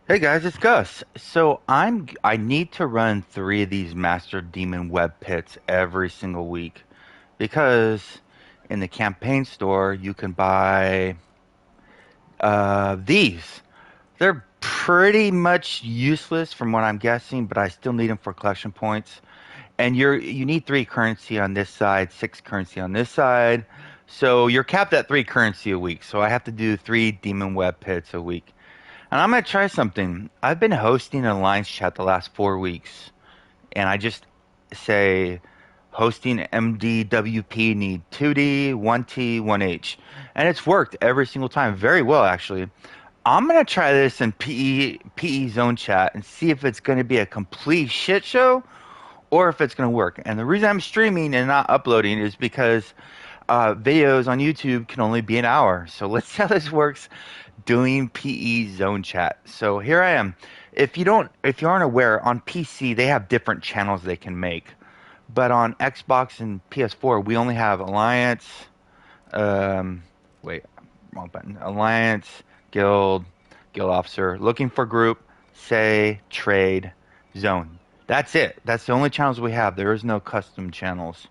Hey guys, it's Gus. I need to run 3 of these Master Demon Web Pits every single week because in the campaign store you can buy these. They're pretty much useless from what I'm guessing, but I still need them for collection points. And you need 3 currency on this side, 6 currency on this side. So you're capped at 3 currency a week. So I have to do 3 Demon Web Pits a week. And I'm gonna try something. I've been hosting an alliance chat the last 4 weeks, and I just say hosting MDWP need 2D, 1T, 1H, and it's worked every single time very well actually. I'm gonna try this in PE zone chat and see if it's gonna be a complete shit show or if it's gonna work. And the reason I'm streaming and not uploading is because videos on YouTube can only be an hour. So let's see how this works doing PE zone chat. So here I am. If you aren't aware, on PC they have different channels they can make, but on Xbox and PS4 we only have Alliance. Um, wait, wrong button. Alliance, Guild, Guild Officer, looking for group, say, trade, zone. That's it. That's the only channels we have. There is no custom channels.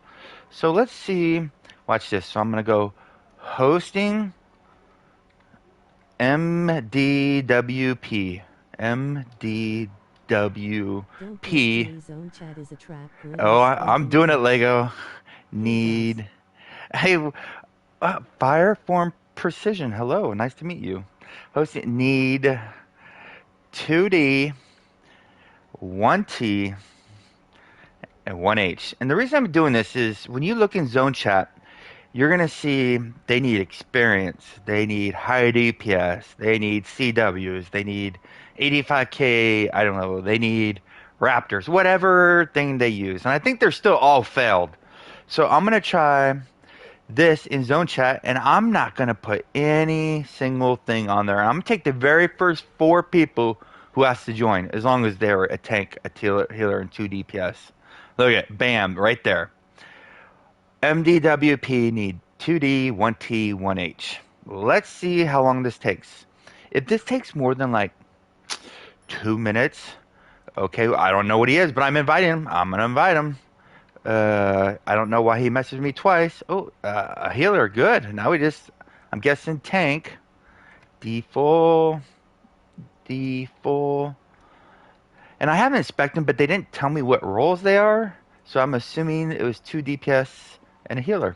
So let's see. Watch this. So I'm gonna go hosting MDWP. Don't be MDWP. silly. Zone chat is a trap. Oh, Please stay I'm doing it, connected. Lego. Hey Gus. Need. Hey, Fireform Precision. Hello, nice to meet you. Hosting need 2D, 1T, and 1H. And the reason I'm doing this is when you look in Zone Chat, you're gonna see they need experience, they need high DPS, they need CWs, they need 85K, I don't know, they need Raptors, whatever thing they use. And I think they're still all failed. So I'm gonna try this in zone chat and I'm not gonna put any single thing on there. I'm gonna take the very first 4 people who has to join, as long as they're a tank, a healer, and 2 DPS. Look at it, bam, right there. MDWP need 2D, 1T, 1H. Let's see how long this takes. If this takes more than like 2 minutes, okay, I don't know what he is, but I'm inviting him. I'm gonna invite him. I don't know why he messaged me twice. Oh, a healer, good. Now we just, I'm guessing tank. D full, D full. And I haven't inspected them, but they didn't tell me what roles they are. So I'm assuming it was 2 DPS and a healer.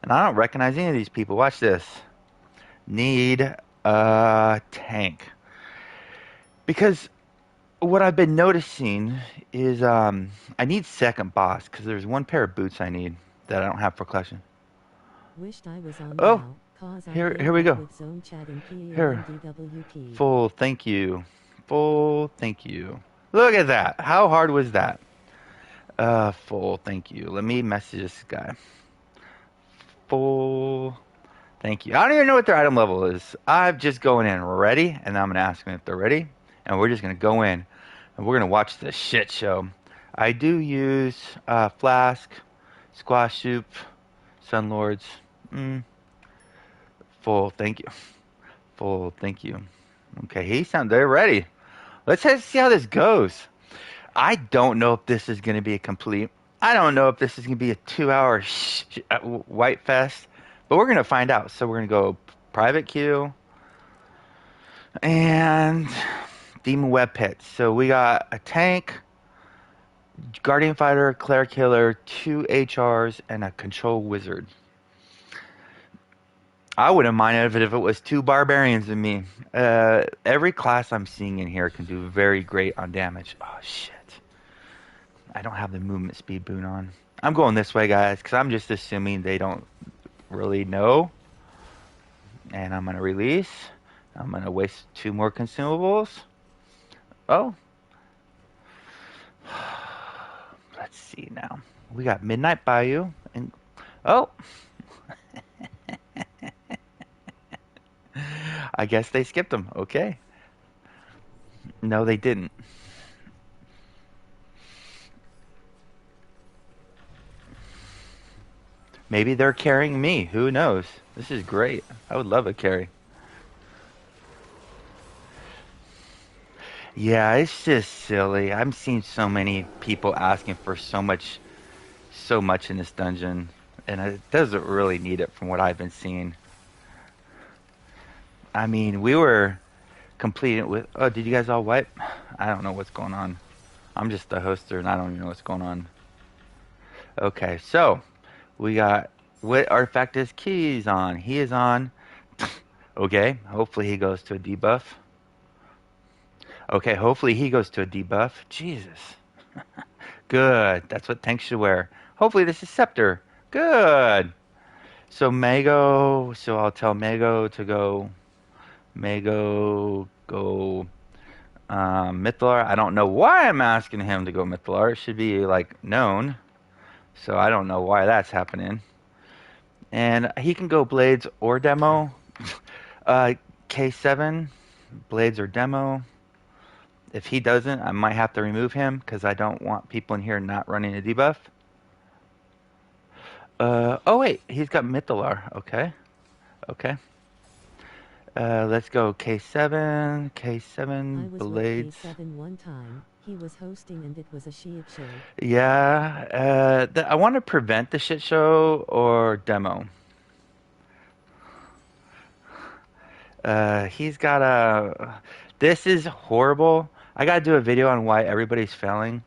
And I don't recognize any of these people. Watch this. Need a tank. Because what I've been noticing is I need second boss because there's 1 pair of boots I need that I don't have for collection. Wished I was on Oh, WoW, cause I here failed we that go. with zone chat in PE and Here, MDWP. full thank you, full thank you. Look at that. How hard was that? Full thank you. Let me message this guy. Full thank you. I don't even know what their item level is. I'm just going in ready, and I'm gonna ask them if they're ready, and we're just gonna go in, and we're gonna watch the shit show. I do use flask, squash soup, sunlords. Mm, full thank you. Full thank you. Okay, they're ready. Let's see how this goes. I don't know if this is going to be a complete. I don't know if this is going to be a 2 hour white fest, but we're going to find out. So we're going to go private queue and demon web pit. So we got a tank, guardian fighter, cleric killer, 2 HRs, and a control wizard. I wouldn't mind it if it was 2 barbarians and me. Every class I'm seeing in here can do very great on damage. Oh shit. I don't have the movement speed boon on. I'm going this way, guys, because I'm just assuming they don't really know. And I'm going to release. I'm going to waste 2 more consumables. Oh. Let's see now. We got Midnight Bayou. And oh. I guess they skipped them. Okay. No, they didn't. Maybe they're carrying me. Who knows? This is great. I would love a carry. Yeah, it's just silly. I'm seeing so many people asking for so much in this dungeon, and it doesn't really need it from what I've been seeing. I mean, we were completing with. Oh, did you guys all wipe? I don't know what's going on. I'm just the hoster, and I don't even know what's going on. Okay, so we got what artifact is keys on? He is on. Okay, hopefully he goes to a debuff. Okay, hopefully he goes to a debuff. Jesus. Good. That's what tanks should wear. Hopefully this is Scepter. Good. So Mago, so I'll tell Mago to go. Mago, go Mythalar. I don't know why I'm asking him to go Mythalar. It should be like known. So I don't know why that's happening. And he can go Blades or Demo. Uh, K7, Blades or Demo. If he doesn't, I might have to remove him because I don't want people in here not running a debuff. Oh wait, he's got Mythalar. Okay, okay. Let's go K7, I K7, was with Blades. K7 one time. He was hosting and it was a shit show. Yeah, I want to prevent the shit show or demo. He's got a. This is horrible. I gotta do a video on why everybody's failing.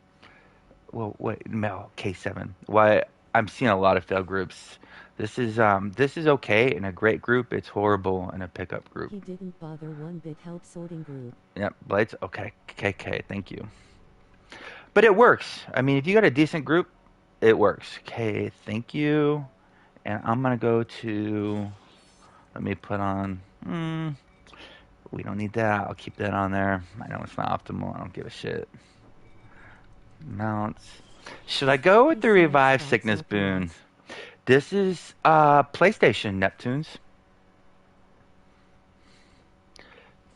Well, wait, no, K7. Why I'm seeing a lot of fail groups. This is okay in a great group. It's horrible in a pickup group. He didn't bother one bit help sorting group. Yep, Blades. Okay, KK. Thank you. But it works. I mean, if you got a decent group, it works. Okay, thank you. And I'm gonna go to. Let me put on. We don't need that. I'll keep that on there. I know it's not optimal. I don't give a shit. Mounts. Should I go with He the said Revive stop Sickness boon? supplements. This is PlayStation Neptunes.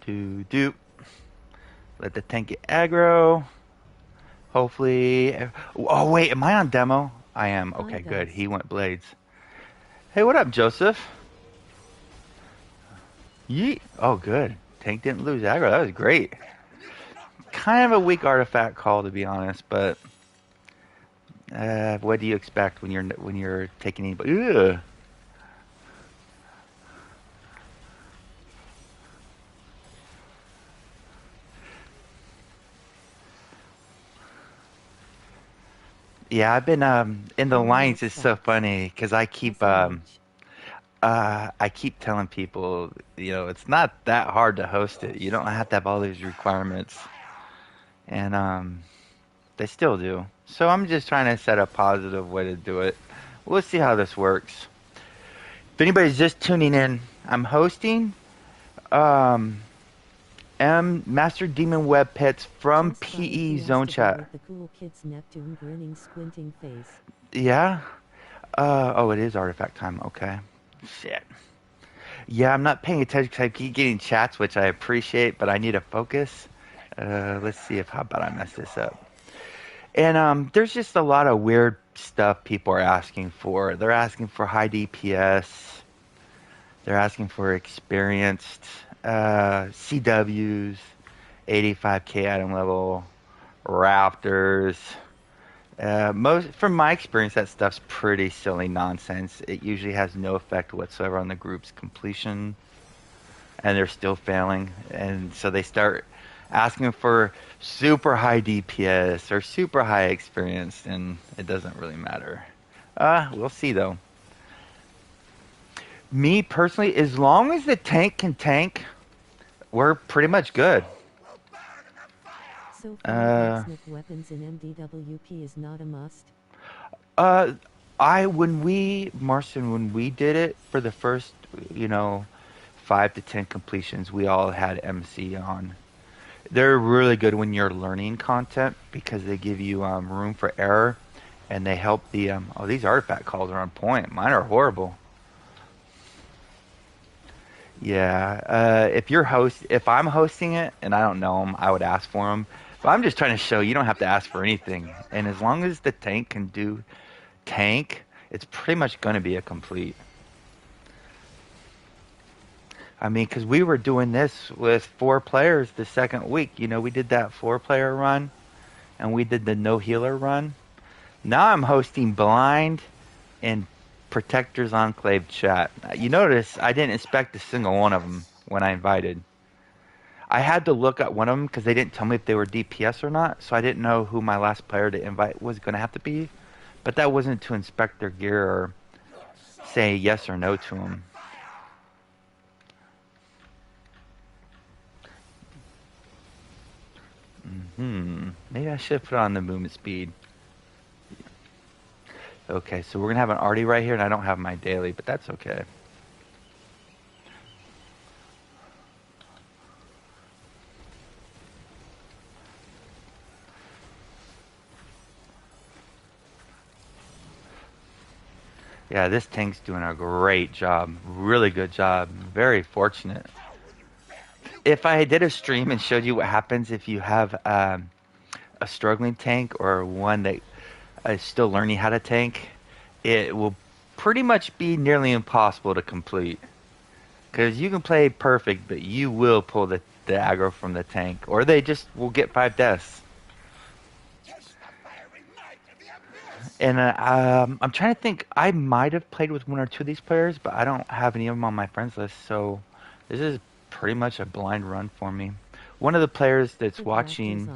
Do. Let the tank get aggro. Hopefully. Oh wait, am I on demo? I am. Hi Okay, good. guys. He went Blades. Hey, what up, Joseph? Yeet. Oh, good. Tank didn't lose aggro. That was great. Kind of a weak artifact call, to be honest, but what do you expect when you're taking anybody? Ugh. Yeah, I've been in the Internet lines. It's so sucks. funny because SMH. I keep telling people, it's not that hard to host it. You don't have to have all these requirements, and they still do. So I'm just trying to set a positive way to do it. We'll see how this works. If anybody's just tuning in, I'm hosting um, M Master Demon Web Pets from Just buying PE who wants Zone to go Chat. with the cool kids Neptune grinning squinting face. Yeah. Oh, it is artifact time. Okay. Shit. Yeah, I'm not paying attention because I keep getting chats, which I appreciate, but I need to focus. Let's see if how about I mess this up. And there's just a lot of weird stuff people are asking for. They're asking for high DPS. They're asking for experienced CWs, 85k item level, Raptors. Most from my experience, that stuff's pretty silly nonsense. It usually has no effect whatsoever on the group's completion, and they're still failing. And so they start asking for super high DPS or super high experience, and it doesn't really matter. We'll see though. Me personally, as long as the tank can tank, we're pretty much good. So fire Uh, blacksmith weapons in MDWP is not a must. uh, Marcin, when we did it for the first, you know, 5 to 10 completions, we all had MC on. They're really good when you're learning content because they give you room for error and they help the. Oh, these artifact calls are on point. Mine are horrible. Yeah. If I'm hosting it and I don't know them, I would ask for them. But I'm just trying to show you don't have to ask for anything. And as long as the tank can do tank, it's pretty much going to be a complete. I mean, because we were doing this with 4 players the second week. We did that 4-player run, and we did the no healer run. Now I'm hosting blind and Protectors Enclave chat. You notice I didn't inspect a single one of them when I invited. I had to look at one of them because they didn't tell me if they were DPS or not, so I didn't know who my last player to invite was going to have to be. But that wasn't to inspect their gear or say yes or no to them. Maybe I should put on the movement speed. Okay, so we're going to have an arty right here, and I don't have my daily, but that's okay. Yeah, this tank's doing a great job. Really good job. Very fortunate. If I did a stream and showed you what happens if you have a struggling tank or one that is still learning how to tank, it will pretty much be nearly impossible to complete. Because you can play perfect, but you will pull the aggro from the tank, or they just will get 5 deaths. And I'm trying to think. I might have played with 1 or 2 of these players, but I don't have any of them on my friends list. So this is pretty much a blind run for me. One of the players that's Put watching.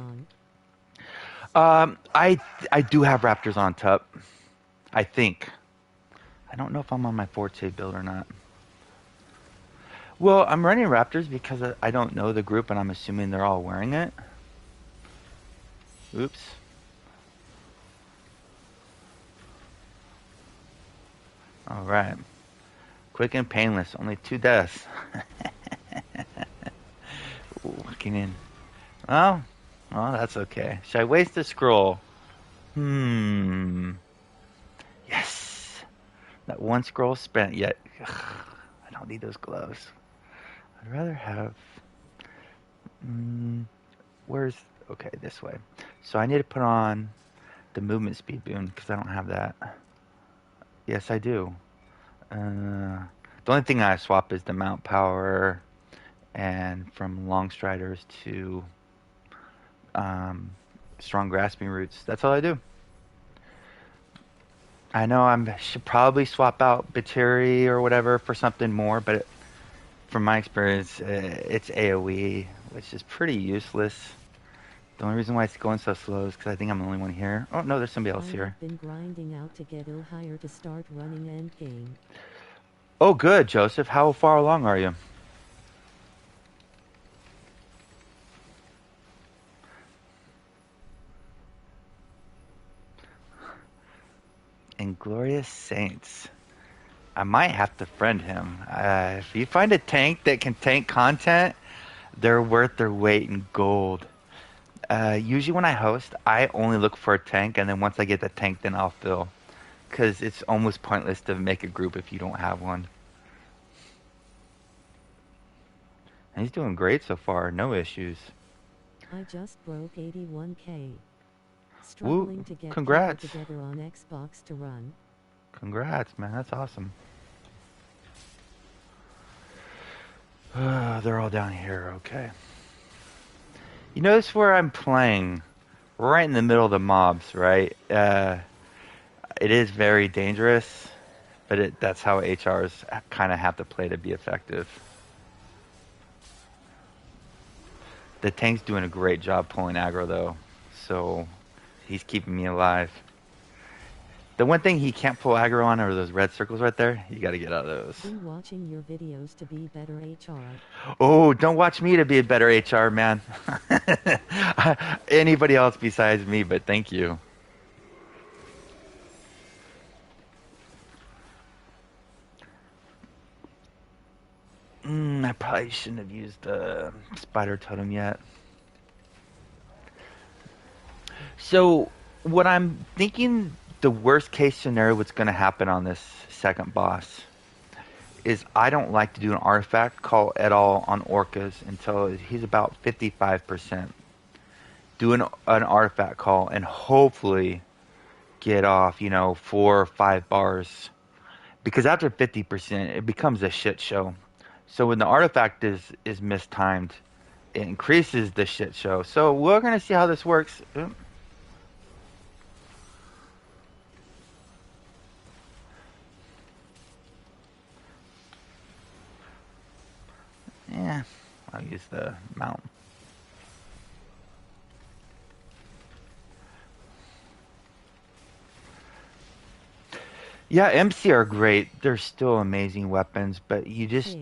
Raptors I do have Raptors on top. I think. I don't know if I'm on my Forte build or not. Well, I'm running Raptors because I don't know the group, and I'm assuming they're all wearing it. Oops. All right. Quick and painless. Only 2 deaths. Looking in. Oh, well, that's okay. Should I waste a scroll? Yes. That 1 scroll spent yet. Ugh, I don't need those gloves. I'd rather have. Where's. Okay, this way. So I need to put on the movement speed boon because I don't have that. Yes, I do. The only thing I swap is the mount power and from long striders to strong grasping roots. That's all I do. I know I should probably swap out Bateri or whatever for something more, but from my experience, it's AoE, which is pretty useless. The only reason why it's going so slow is because I think I'm the only one here. Oh, no, there's somebody else here. I've been grinding out to get higher to start running endgame. Oh, good, Joseph. How far along are you? Inglorious Saints. I might have to friend him. If you find a tank that can tank content, they're worth their weight in gold. Usually when I host, I only look for a tank, and then once I get the tank, then I'll fill. Because it's almost pointless to make a group if you don't have one. And he's doing great so far, no issues. I just broke 81k. Woo, Struggling to get congrats. people together on Xbox to run. Congrats, man, that's awesome. They're all down here, okay. You notice where I'm playing? Right in the middle of the mobs, right? It is very dangerous, but that's how HRs kind of have to play to be effective. The tank's doing a great job pulling aggro, though, so he's keeping me alive. The one thing he can't pull aggro on are those red circles right there. You got to get out of those. Been watching your videos to be better HR. Oh, don't watch me to be a better HR, man. Anybody else besides me, but thank you. I probably shouldn't have used the spider totem yet. So, what I'm thinking the worst case scenario what's going to happen on this second boss is I don't like to do an artifact call at all on Orcus until he's about 55%. Do an artifact call and hopefully get off, 4 or 5 bars. Because after 50%, it becomes a shit show. So when the artifact is mistimed, it increases the shit show. So we're gonna see how this works. Yeah, I'll use the mount. Yeah, MC are great. They're still amazing weapons, but you just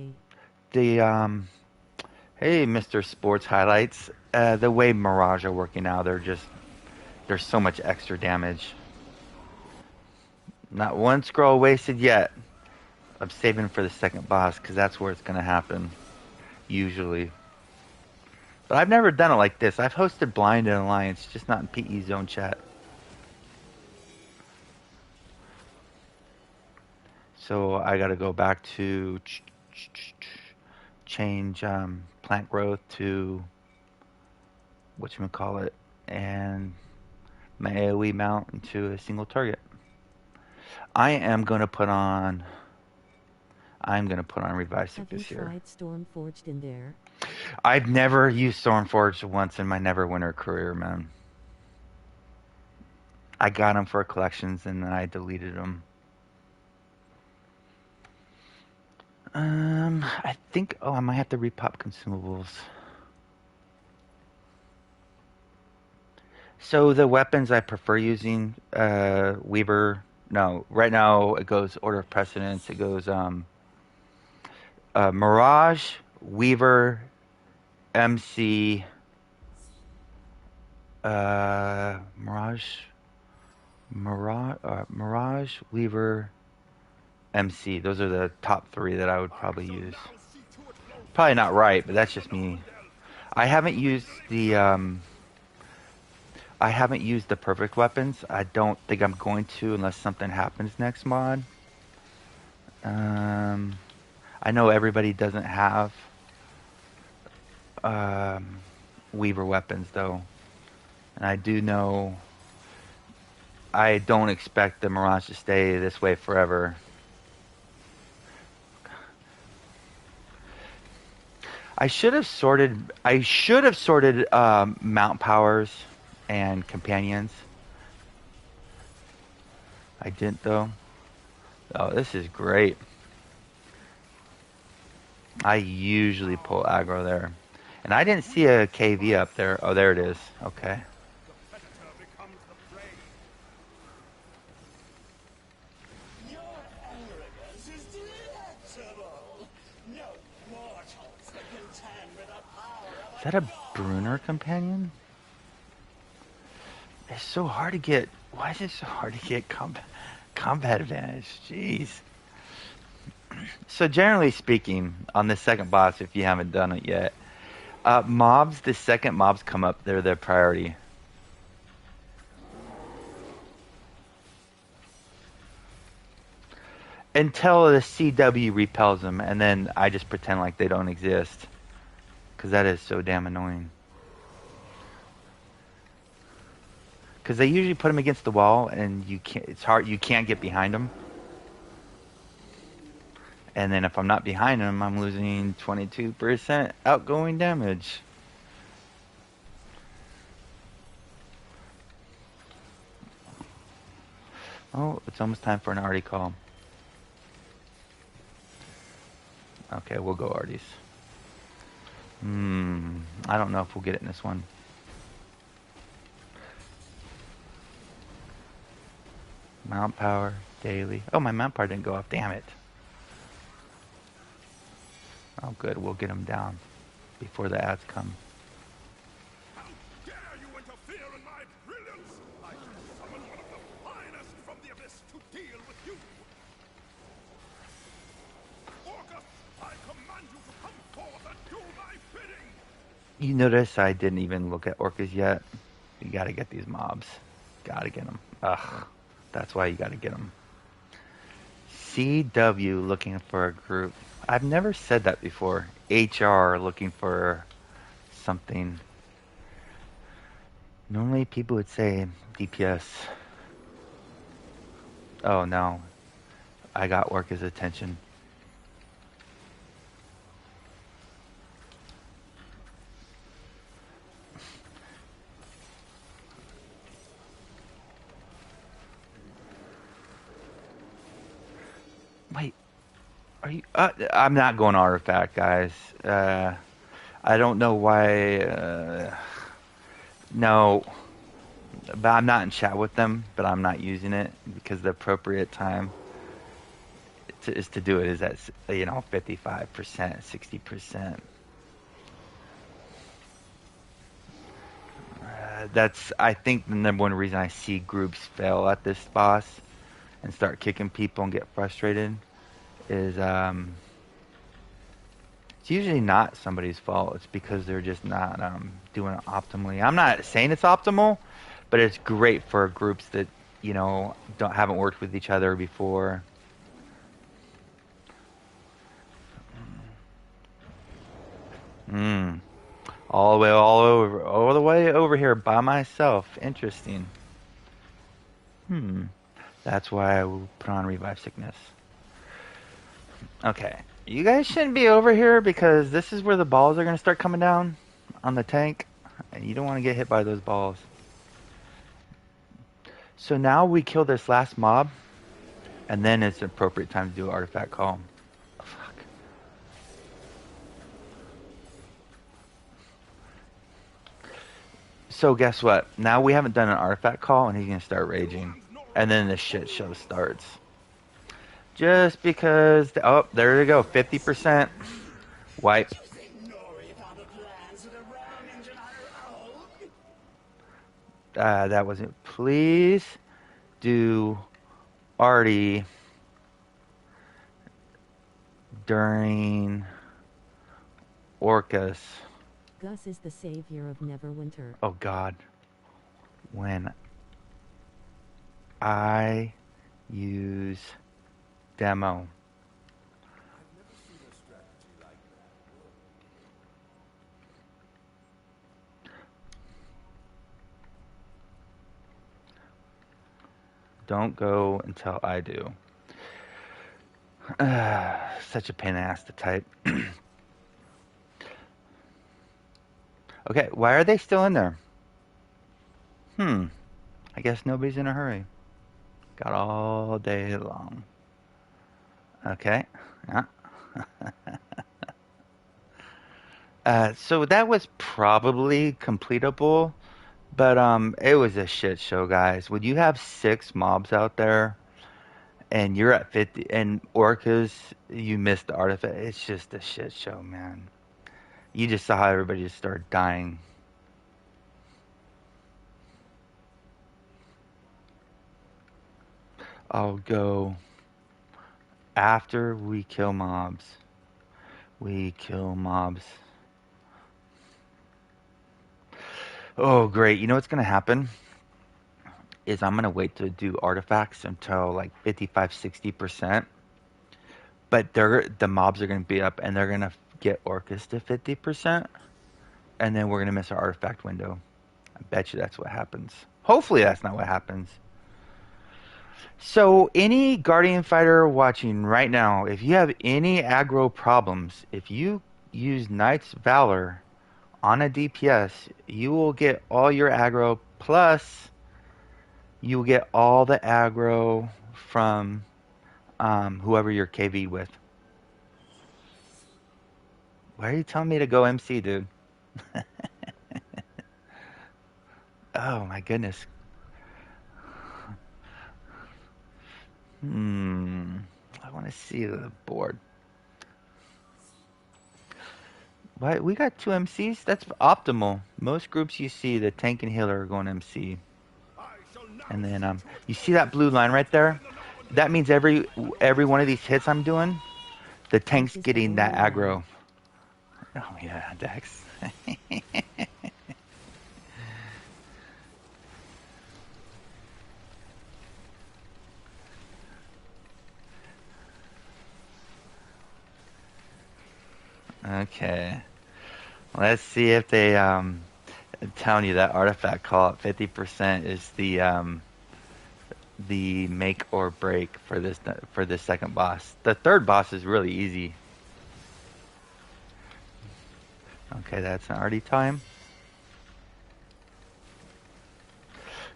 Hey, the hey, Mr. Sports Highlights. The way Mirage are working now, there's so much extra damage. Not one scroll wasted yet. I'm saving for the second boss because that's where it's gonna happen usually. But I've never done it like this. I've hosted Blind and Alliance, just not in PE Zone chat. So I got to go back to change plant growth to whatchamacallit and my AoE mount into a single target. I am going to put on Revive have you Sickness here. tried Stormforged in there? I've never used Stormforged once in my Neverwinter career, man. I got them for collections and then I deleted them. I think, I might have to repop consumables. So the weapons I prefer using, Weaver. No, right now it goes order of precedence. It goes Mirage, Weaver, MC, Mirage, Mirage, Weaver, MC. Those are the top three that I would probably use. Probably not right, but that's just me. I haven't used the perfect weapons. I don't think I'm going to unless something happens next mod. I know everybody doesn't have um, Weaver weapons though, and I do know I don't expect the Mirage to stay this way forever. I should have sorted. Mount powers and companions. I didn't though. Oh, this is great. I usually pull aggro there. And I didn't see a KV up there. Oh, there it is. Okay. Is that a Bruner companion? It's so hard to get. Why is it so hard to get combat advantage? Jeez. So generally speaking, on the second boss, if you haven't done it yet, the second mobs come up, they're their priority. Until the CW repels them, and then I just pretend like they don't exist. Because that is so damn annoying. Because they usually put them against the wall, and it's hard, you can't get behind them. And then if I'm not behind them, I'm losing 22% outgoing damage. Oh, it's almost time for an Artie call. Okay, we'll go Arties. I don't know if we'll get it in this one. Mount power, daily. Oh, my mount power didn't go off. Damn it. Oh, good. We'll get them down before the ads come. How dare you interfere in my brilliance! I summon one of the finest from the abyss to deal with you! Orcus, I command you to come forth and do my bidding! You notice I didn't even look at Orcus yet. You gotta get these mobs. Gotta get them. Ugh. That's why you gotta get them. CW looking for a group. I've never said that before. HR looking for something. Normally people would say DPS. Oh no. I got Orcus' attention. Are you? I'm not going artifact, guys. I don't know why. No, but I'm not in chat with them. But I'm not using it because the appropriate time is to do it is at 55%, 60%. That's I think the number one reason I see groups fail at this boss and start kicking people and get frustrated is it's usually not somebody's fault. It's because they're just not doing it optimally. I'm not saying it's optimal, but it's great for groups that don't haven't worked with each other before. Hmm. All the way over here by myself. Interesting. Hmm. That's why I will put on revive sickness. Okay. You guys shouldn't be over here because this is where the balls are going to start coming down on the tank. And you don't want to get hit by those balls. So now we kill this last mob. And then it's an appropriate time to do an artifact call. Oh, fuck. So guess what? Now we haven't done an artifact call and he's going to start raging. And then the shit show starts. Just because... Oh, there you go. 50%. Wipe. That wasn't... Please do Artie during Orcus. Gus is the savior of Neverwinter. Oh God. When I use demo. Don't go until I do. Such a pain in the ass to type. Okay, why are they still in there? I guess nobody's in a hurry. Got all day long. Okay. Yeah. So that was probably completable, but it was a shit show, guys. When you have 6 mobs out there and you're at 50 and Orcas, you missed the artifact. It's just a shit show, man. You just saw how everybody just started dying. I'll go after we kill mobs. We kill mobs. Oh, great. You know what's going to happen? Is I'm going to wait to do artifacts until like 55, 60%. But the mobs are going to be up and they're going to get Orcus to 50%. And then we're going to miss our artifact window. I bet you that's what happens. Hopefully that's not what happens. So any Guardian fighter watching right now, if you have any aggro problems, if you use Knight's Valor on a DPS, you will get all your aggro, plus you will get all the aggro from whoever you're KV'd with. Why are you telling me to go MC, dude? Oh my goodness. I want to see the board. Why we got 2 MCs? That's optimal. Most groups you see, the tank and healer are going MC. And then you see that blue line right there? That means every one of these hits I'm doing, the tank's getting that aggro. Oh yeah, Dex. Okay. Let's see if they I'm telling you that artifact call at 50% is the make or break for this second boss. The third boss is really easy. Okay, that's an already time.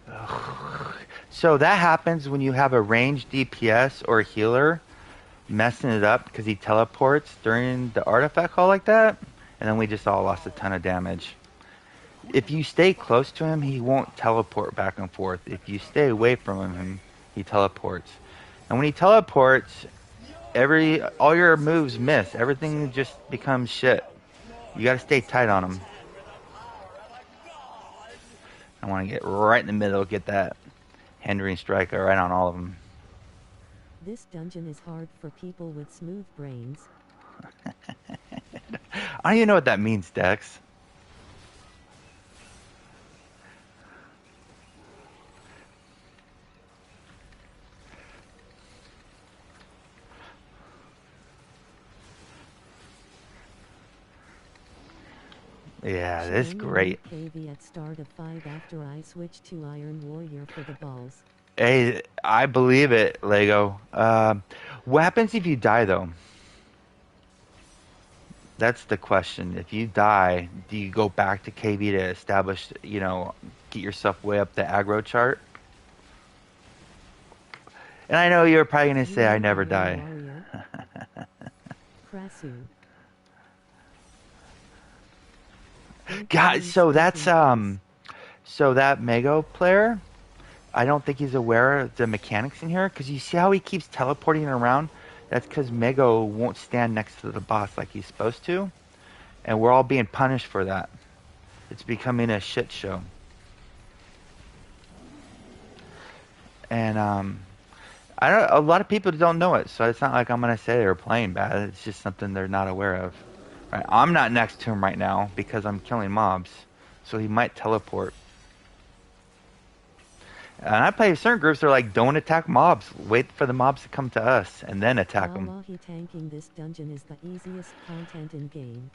Ugh. So that happens when you have a ranged DPS or a healer. messing it up because he teleports during the artifact haul like that, and then we just all lost a ton of damage. If you stay close to him, he won't teleport back and forth. If you stay away from him, he teleports. And when he teleports, all your moves miss. Everything just becomes shit. You gotta stay tight on him. I want to get right in the middle, get that hindering strike right on all of them. This dungeon is hard for people with smooth brains. I don't even know what that means, Dex. Yeah, this is great. KV at start of 5 after I switched to Iron Warrior for the balls. Hey, I believe it, Lego. What happens if you die, though? That's the question. If you die, do you go back to KV to establish, get yourself way up the aggro chart? And I know you're probably going to say I never die. God, so that's so that Mego player, I don't think he's aware of the mechanics in here, because you see how he keeps teleporting around? That's because Mego won't stand next to the boss like he's supposed to, and we're all being punished for that. It's becoming a shit show. And a lot of people don't know it, so it's not like I'm gonna say they're playing bad. It's just something they're not aware of. Right? I'm not next to him right now because I'm killing mobs, so he might teleport. And I play certain groups that are like, don't attack mobs. Wait for the mobs to come to us and then attack them. Wallahi, tanking this dungeon is the easiest content in game.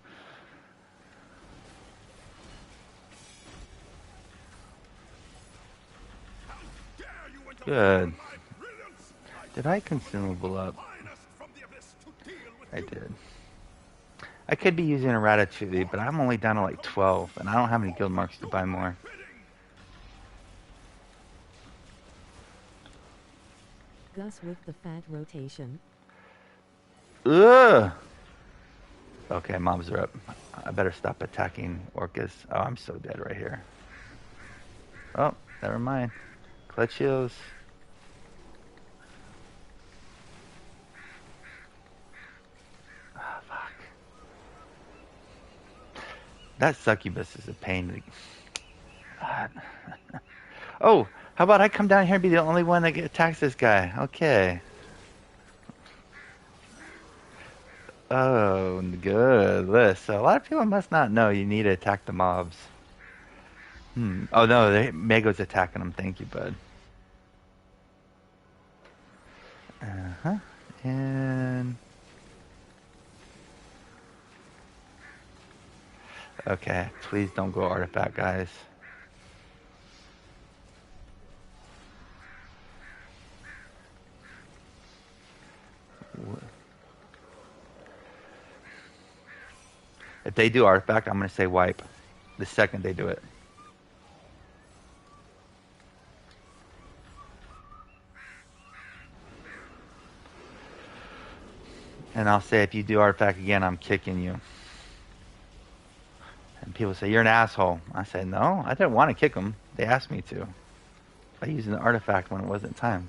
Good. Did I consumable up? I did. I could be using a Ratatouille, but I'm only down to like 12, and I don't have any guild marks to buy more. Gus with the fat rotation. Ugh! Okay, mobs are up. I better stop attacking Orcus. Oh, I'm so dead right here. Oh, never mind. Clutch heals. Oh, fuck. That succubus is a pain. Oh, how about I come down here and be the only one that attacks this guy? Okay. Oh, good. So a lot of people must not know you need to attack the mobs. Oh no, Mego's attacking them. Thank you, bud. And okay, please don't go artifact, guys. If they do artifact, I'm going to say wipe the second they do it. And I'll say, if you do artifact again, I'm kicking you. And people say, you're an asshole. I say, no, I didn't want to kick them. They asked me to. By using the artifact when it wasn't time.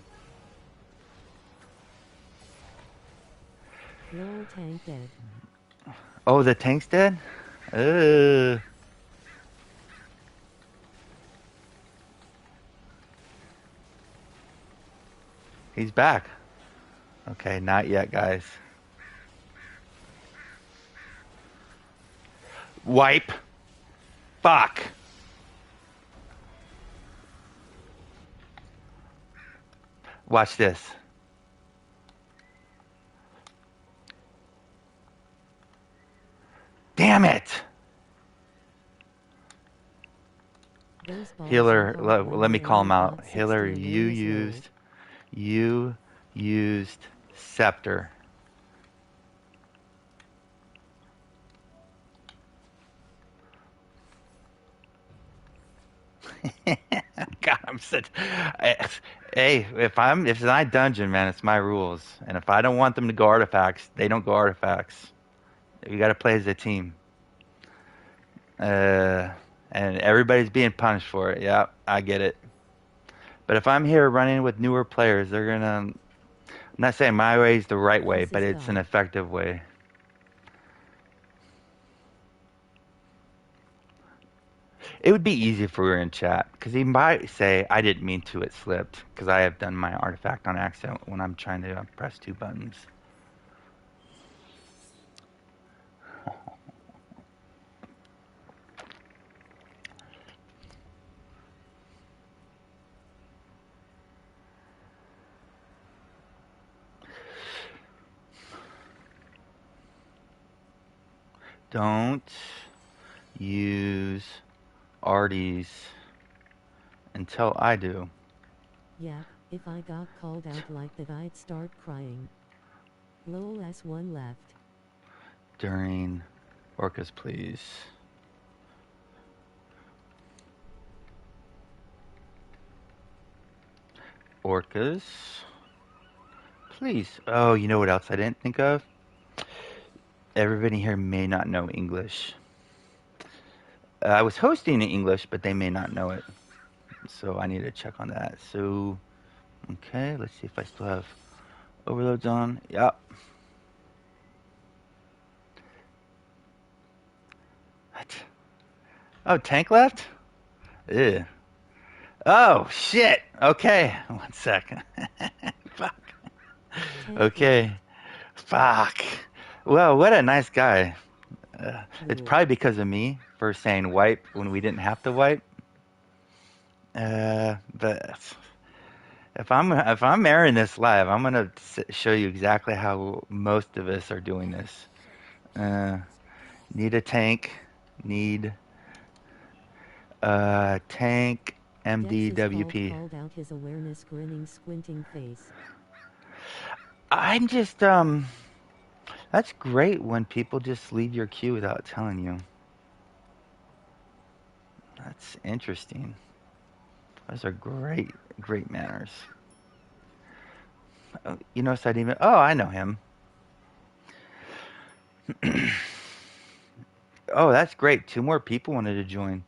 Lol, tank dead. Oh, the tank's dead? Ugh. He's back. Okay, not yet, guys. Wipe. Fuck. Watch this. Damn it. Healer, let me call him out. Healer, you used scepter. Got him. said, I- hey, if it's not dungeon, man, it's my rules. And if I don't want them to go artifacts, they don't go artifacts. You got to play as a team. Uh, and everybody's being punished for it. Yeah, I get it. But if I'm here running with newer players, they're gonna. I'm not saying my way is the right way, This but is it's an God. effective way. It would be easy if we were in chat, because he might say, I didn't mean to, it slipped, because I have done my artifact on accident when I'm trying to press two buttons. Don't use arties until I do. Yeah, if I got called out like that, I'd start crying. Lol, S1 left. During Orcus, please. Orcus, please. Oh, you know what else I didn't think of? Everybody here may not know English. I was hosting in English, but they may not know it. So I need to check on that. So, okay, let's see if I still have overloads on. Yep. What? Oh, tank left? Ew. Oh, shit. Okay. One second. Fuck. Tank Okay. left. Fuck. Well, what a nice guy. It's Cool. probably because of me for saying wipe when we didn't have to wipe. But if I'm airing this live, I'm gonna show you exactly how most of us are doing this. Uh, need a tank. Need tank Dex's fault MDWP. called out his awareness, grinning, squinting face. I'm just That's great when people just leave your queue without telling you. That's interesting. Those are great, great manners. You notice I didn't even. Oh, I know him. Oh, that's great. Two more people wanted to join.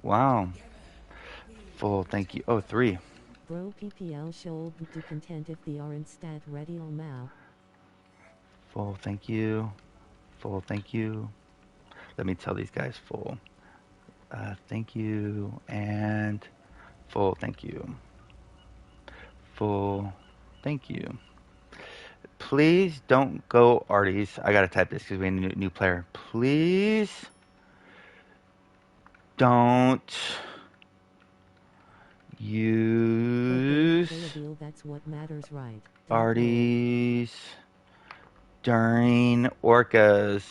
Wow. Full, thank you. Oh, three. Bro PPL should do content if the aren't stat ready or mal. Full, thank you. Full, thank you. Let me tell these guys full. Thank you. And full, thank you. Full, thank you. Please don't go arties. I gotta type this because we need a new player. Please don't Baby, use kill a deal, that's what matters, right? Dot lol. arties during orcas.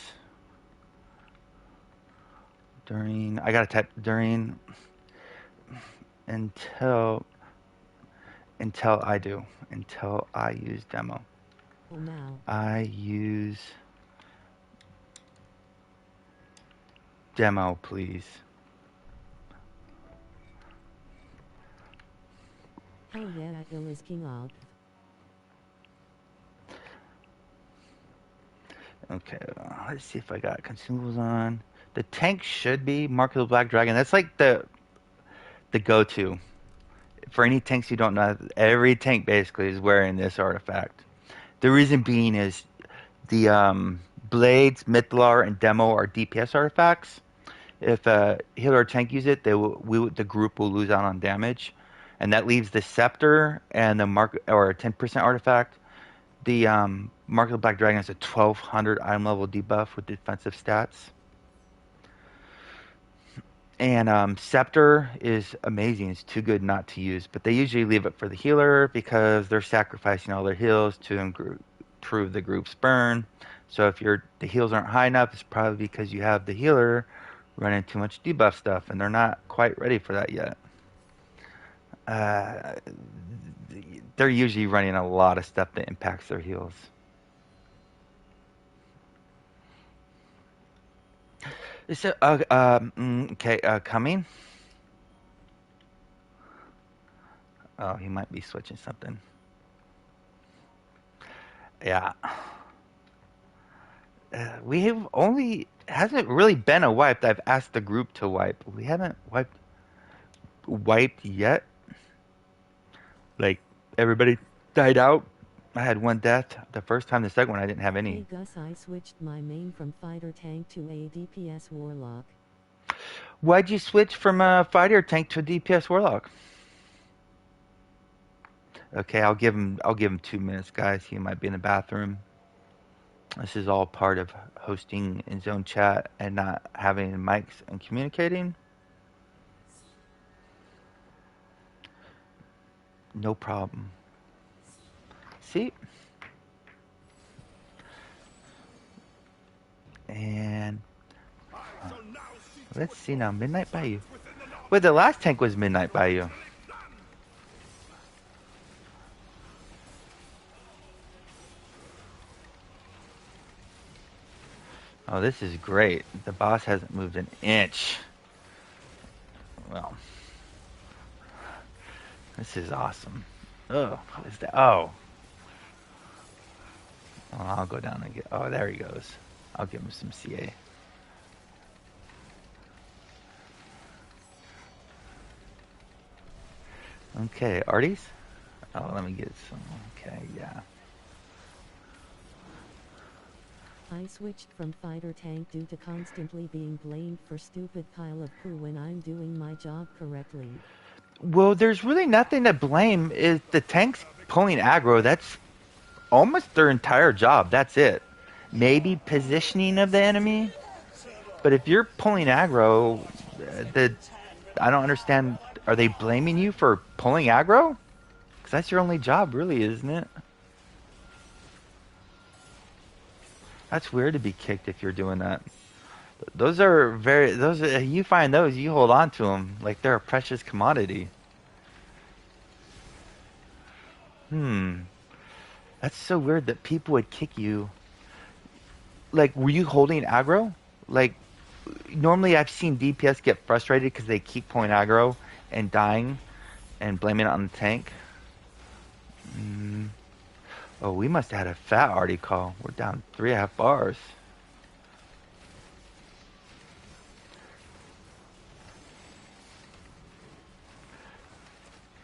During, I gotta type during until I do. Until I use demo. Oh mal. I use demo, please. Hell yeah, Ill is king of. Okay, let's see if I got consumables on. The tank should be Mark of the Black Dragon. That's like the go-to for any tanks you don't know. Every tank basically is wearing this artifact. The reason being is the blades, Mythalar, and demo are DPS artifacts. If a healer or tank use it, the group will lose out on damage, and that leaves the scepter and the mark or a 10% artifact. The Mark of the Black Dragon is a 1200 item level debuff with defensive stats. And Scepter is amazing. It's too good not to use. But they usually leave it for the healer because they're sacrificing all their heals to improve the group's burn. So if the heals aren't high enough, it's probably because you have the healer running too much debuff stuff, and they're not quite ready for that yet. Uh, they're usually running a lot of stuff that impacts their heals. So, okay, coming. Oh, he might be switching something. Yeah. We have only hasn't really been a wipe. I've asked the group to wipe. We haven't wiped yet. Like everybody died out. I had one death the first time. The second one I didn't have any. Hey Gus, I switched my main from fighter tank to a DPS warlock. Why'd you switch from a fighter tank to a DPS warlock? Okay, I'll give him 2 minutes, guys. He might be in the bathroom. This is all part of hosting in zone chat and not having mics and communicating. No problem. See? And let's see now. Midnight Bayou. Wait, the last tank was Midnight Bayou. Oh, this is great. The boss hasn't moved an inch. Well, this is awesome. Oh, what is that? Oh. I'll go down and get... Oh, there he goes. I'll give him some CA. Okay, Arties? Oh, let me get some... Okay, yeah. I switched from fighter tank due to constantly being blamed for stupid pile of poo when I'm doing my job correctly. Well, there's really nothing to blame. Is the tanks pulling aggro? That's almost their entire job. That's it. Maybe positioning of the enemy, but if you're pulling aggro, I don't understand. Are they blaming you for pulling aggro? Because that's your only job, really, isn't it? That's weird to be kicked if you're doing that. Those are you find those, you hold on to them like they're a precious commodity. That's so weird that people would kick you. Like, were you holding aggro? Like, normally I've seen DPS get frustrated because they keep pulling aggro and dying and blaming it on the tank. Oh, we must have had a fat arty call. We're down 3.5 bars.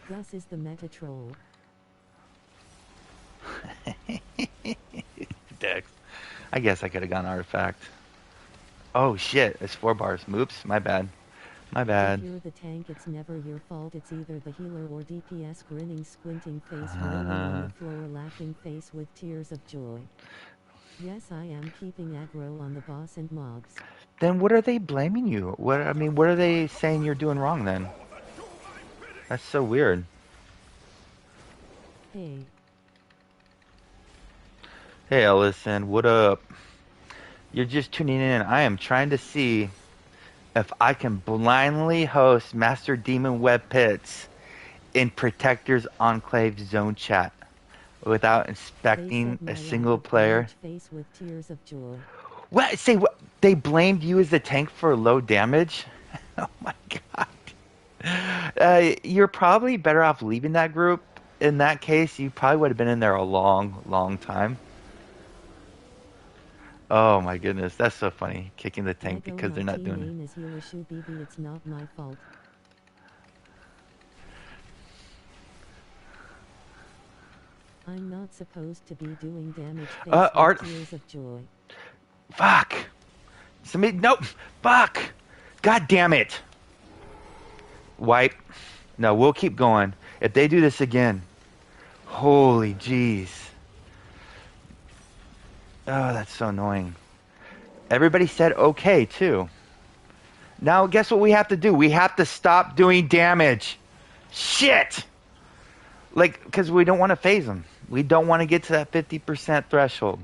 Gus is the meta troll. Dex. I guess I could have gone artifact. Oh shit, it's 4 bars. Oops, my bad. My bad. If you're the tank, it's never your fault. It's either the healer or DPS grinning, squinting face, rolling on the floor, laughing face with tears of joy. Yes, I am keeping aggro on the boss and mobs. Then what are they blaming you? What are they saying you're doing wrong then? That's so weird. Hey. Hey Ellison, what up? You're just tuning in. I am trying to see if I can blindly host Master Demon Web Pits in Protector's Enclave Zone Chat without inspecting a single player. Face with tears of joy. What? Say what? They blamed you as the tank for low damage? Oh my god. You're probably better off leaving that group. In that case, you probably would have been in there a long, long time. Oh my goodness, that's so funny. Kicking the tank because they're not doing it. It's not my fault. I'm not supposed to be doing damage. Art. Tears of joy. Fuck. Somebody. Nope. Fuck. God damn it. Wipe. No, we'll keep going. If they do this again. Holy jeez. Oh, that's so annoying. Everybody said okay, too. Now, guess what we have to do? We have to stop doing damage. Shit! Like, because we don't want to phase him. We don't want to get to that 50% threshold.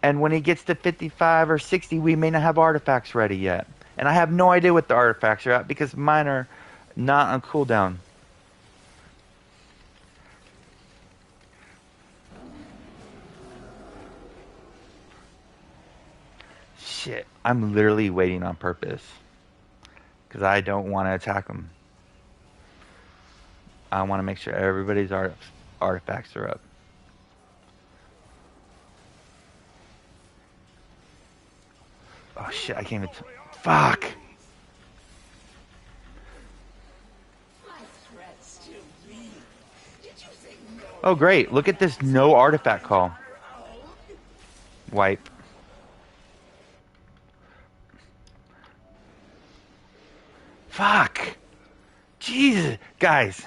And when he gets to 55 or 60, we may not have artifacts ready yet. And I have no idea what the artifacts are at because mine are not on cooldown. Shit, I'm literally waiting on purpose. Because I don't want to attack him. I want to make sure everybody's artifacts are up. Oh shit, I can't even. Fuck! Oh great, look at this no artifact call. Wipe. Fuck! Jesus! Guys!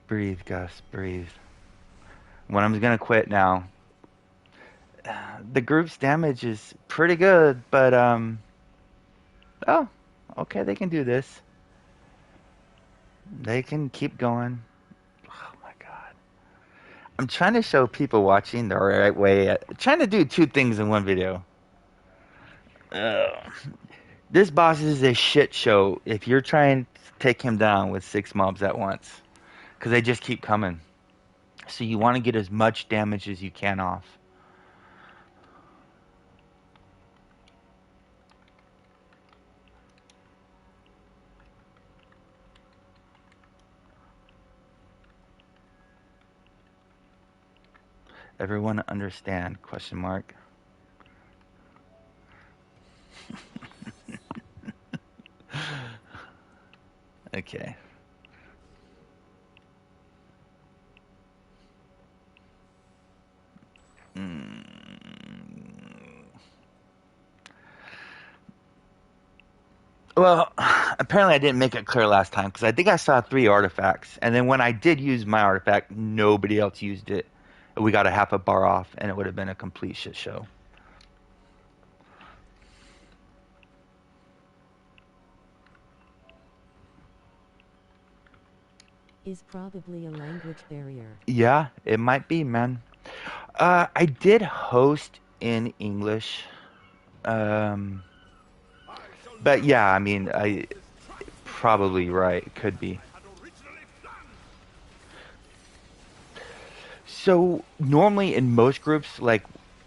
Breathe, Gus, breathe. One of them's gonna quit now. The group's damage is pretty good, but oh, okay, they can do this. They can keep going. Oh my god. I'm trying to show people watching the right way. Trying to do two things in one video. This boss is a shit show if you're trying to take him down with 6 mobs at once. Because they just keep coming. So you want to get as much damage as you can off. Everyone understand? Question mark. Okay. Well, apparently I didn't make it clear last time because I think I saw 3 artifacts. And then when I did use my artifact, nobody else used it. We got a half a bar off and it would have been a complete shit show. Is probably a language barrier. Yeah, it might be, man. I did host in English. But yeah, I mean, I probably right. It could be. So normally in most groups, like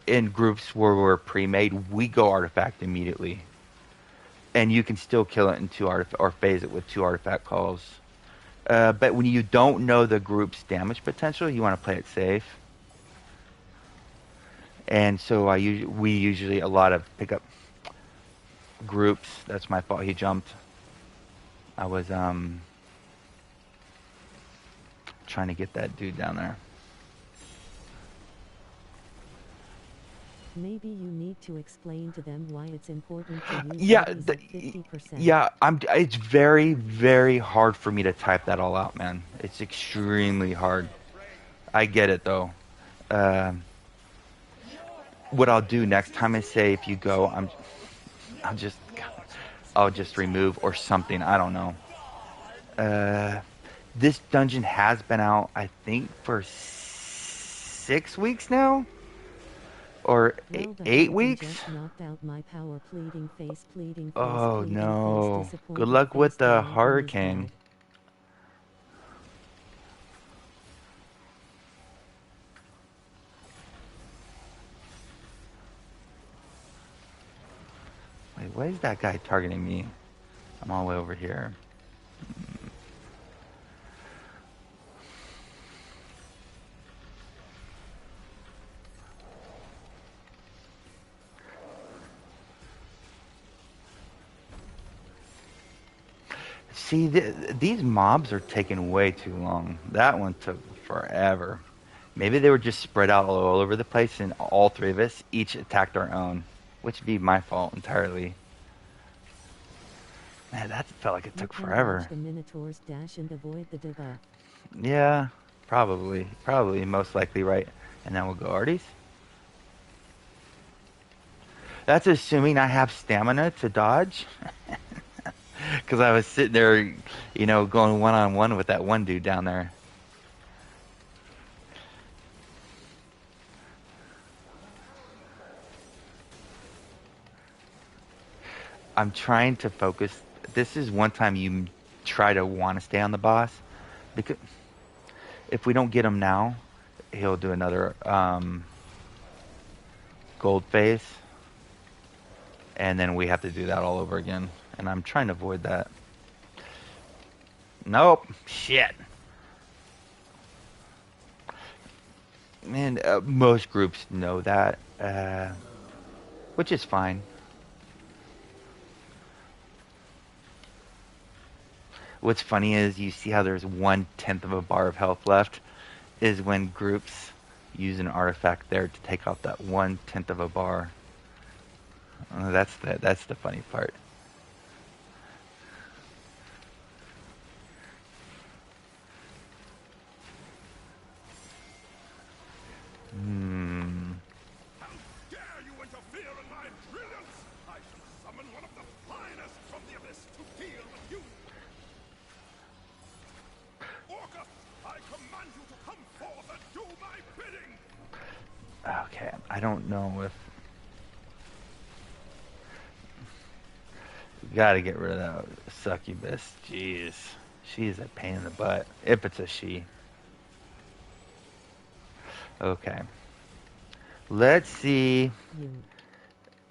in groups where we're pre-made, we go artifact immediately, and you can still kill it in 2 artifact or phase it with 2 artifact calls. But when you don't know the group's damage potential, you want to play it safe. And so we usually a lot of pick up groups. That's my fault. He jumped. I was trying to get that dude down there. Maybe you need to explain to them why it's important to use Yeah, bodies at 50%. yeah. It's very, very hard for me to type that all out, man. It's extremely hard. I get it though. What I'll do next time is say if you go, I'll just remove or something. I don't know. This dungeon has been out, I think, for 6 weeks now. Or Well, the 8 hurricane weeks? just knocked out my power pleading face, Oh pleading no. face, Good disappointed luck with face, the the lightning is hurricane. bad. Wait, why is that guy targeting me? I'm all the way over here. See, these mobs are taking way too long. That one took forever. Maybe they were just spread out all over the place, and all 3 of us each attacked our own, which would be my fault entirely. Man, that felt like it took You can forever. dodge the Minotaur's dash and avoid the debuff. Yeah, probably, most likely right. And then we'll go Arties. That's assuming I have stamina to dodge. Because I was sitting there, going one-on-one with that one dude down there. I'm trying to focus. This is one time you try to want to stay on the boss. Because if we don't get him now, he'll do another gold phase, and then we have to do that all over again. And I'm trying to avoid that. Nope. Shit. And most groups know that, which is fine. What's funny is you see how there's 1/10 of a bar of health left, is when groups use an artifact there to take off that 1/10 of a bar. That's the funny part. How dare you interfere in my brilliance? I shall summon one of the finest from the abyss to deal with you. Orcus, I command you to come forth and do my bidding. Okay, I don't know if... Gotta get rid of that succubus. Jeez. She's a pain in the butt. If it's a she. Okay. Let's see.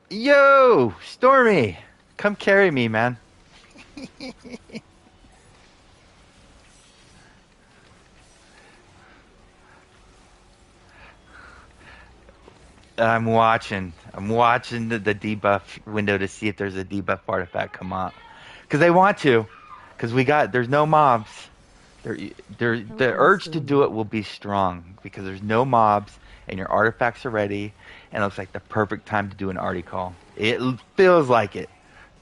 Yo! Stormy! Come carry me, man. I'm watching. I'm watching the debuff window to see if there's a debuff artifact come up. Because they want to. Because there's no mobs. The urge to do it will be strong. Because there's no mobs and your artifacts are ready. And it looks like the perfect time to do an arty call. It feels like it.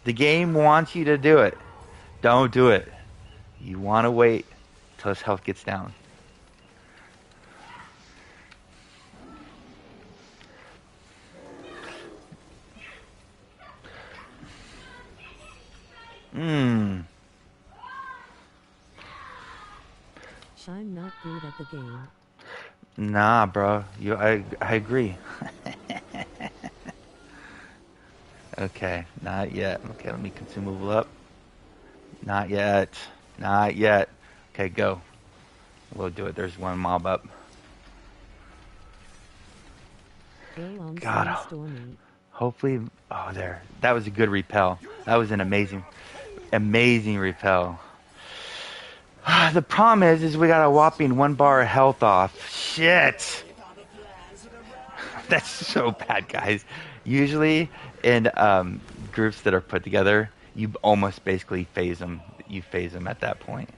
The game wants you to do it. Don't do it. You want to wait till his health gets down. I'm not good at the game. Nah, bro. I agree. Okay, not yet. Okay, let me consumable up. Not yet. Not yet. Okay, go. We'll do it. There's one mob up. God. Hopefully. Oh, there. That was a good repel. That was an amazing repel. The problem is we got a whopping 1 bar of health off. Shit. That's so bad, guys. Usually in groups that are put together, you almost basically phase them. You phase them at that point.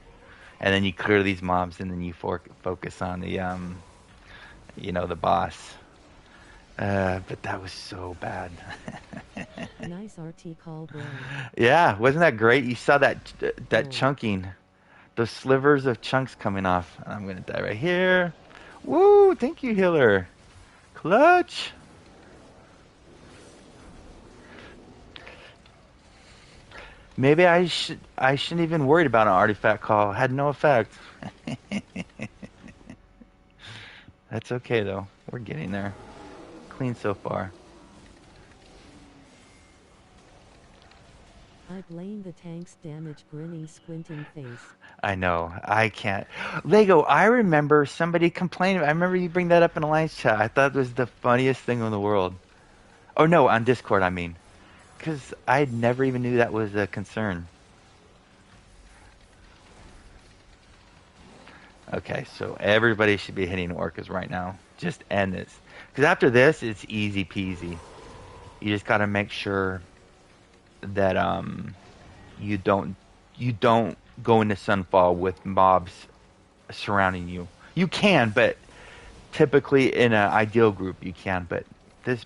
And then you clear these mobs and then you focus on the, the boss. But that was so bad. Nice RT call, bro. Yeah, wasn't that great? You saw that chunking. Those slivers of chunks coming off. I'm going to die right here. Woo, thank you, healer. Clutch. Maybe I shouldn't even worried about an artifact call. Had no effect. That's okay though. We're getting there. Clean so far. I blame the tank's damage, grinning, squinting face. I know. I can't. Lego, I remember somebody complaining. I remember you bring that up in Alliance chat. I thought it was the funniest thing in the world. Oh no, on Discord I mean. Because I never even knew that was a concern. Okay, so everybody should be hitting Orcus right now. Just end this. Because after this, it's easy peasy. You just got to make sure that you don't go into Sunfall with mobs surrounding you. You can, but typically in an ideal group you can. But this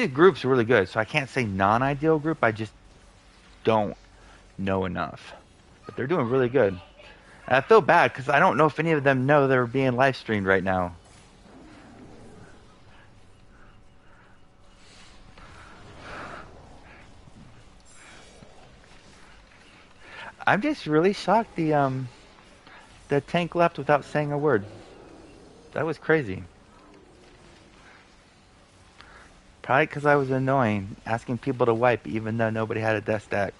group's really good, so I can't say non-ideal group. I just don't know enough. But they're doing really good. And I feel bad because I don't know if any of them know they're being live streamed right now. I'm just really shocked the tank left without saying a word. That was crazy. Probably because I was annoying, asking people to wipe even though nobody had a death stack.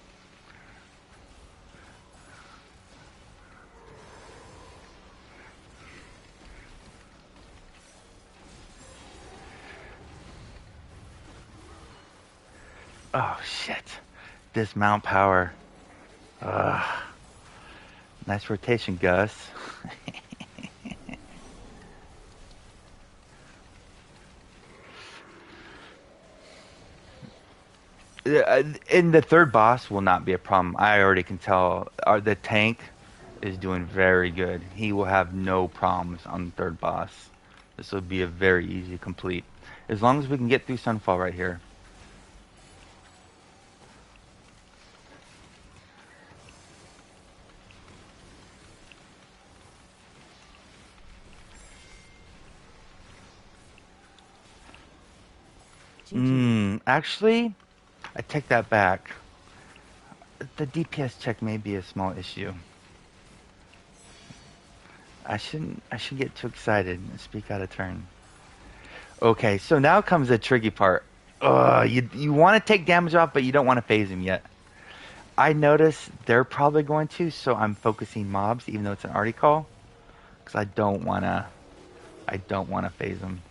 Oh, shit. Dismount power. Ugh. Nice rotation, Gus. And the third boss will not be a problem. I already can tell. The tank is doing very good. He will have no problems on the third boss. This will be a very easy complete. As long as we can get through Sunfall right here. Actually, I take that back. The DPS check may be a small issue. I shouldn't get too excited and speak out of turn. Okay, so now comes the tricky part. You want to take damage off, but you don't want to phase him yet. I notice they're probably going to, so I'm focusing mobs, even though it's an arty call, because I don't wanna phase them.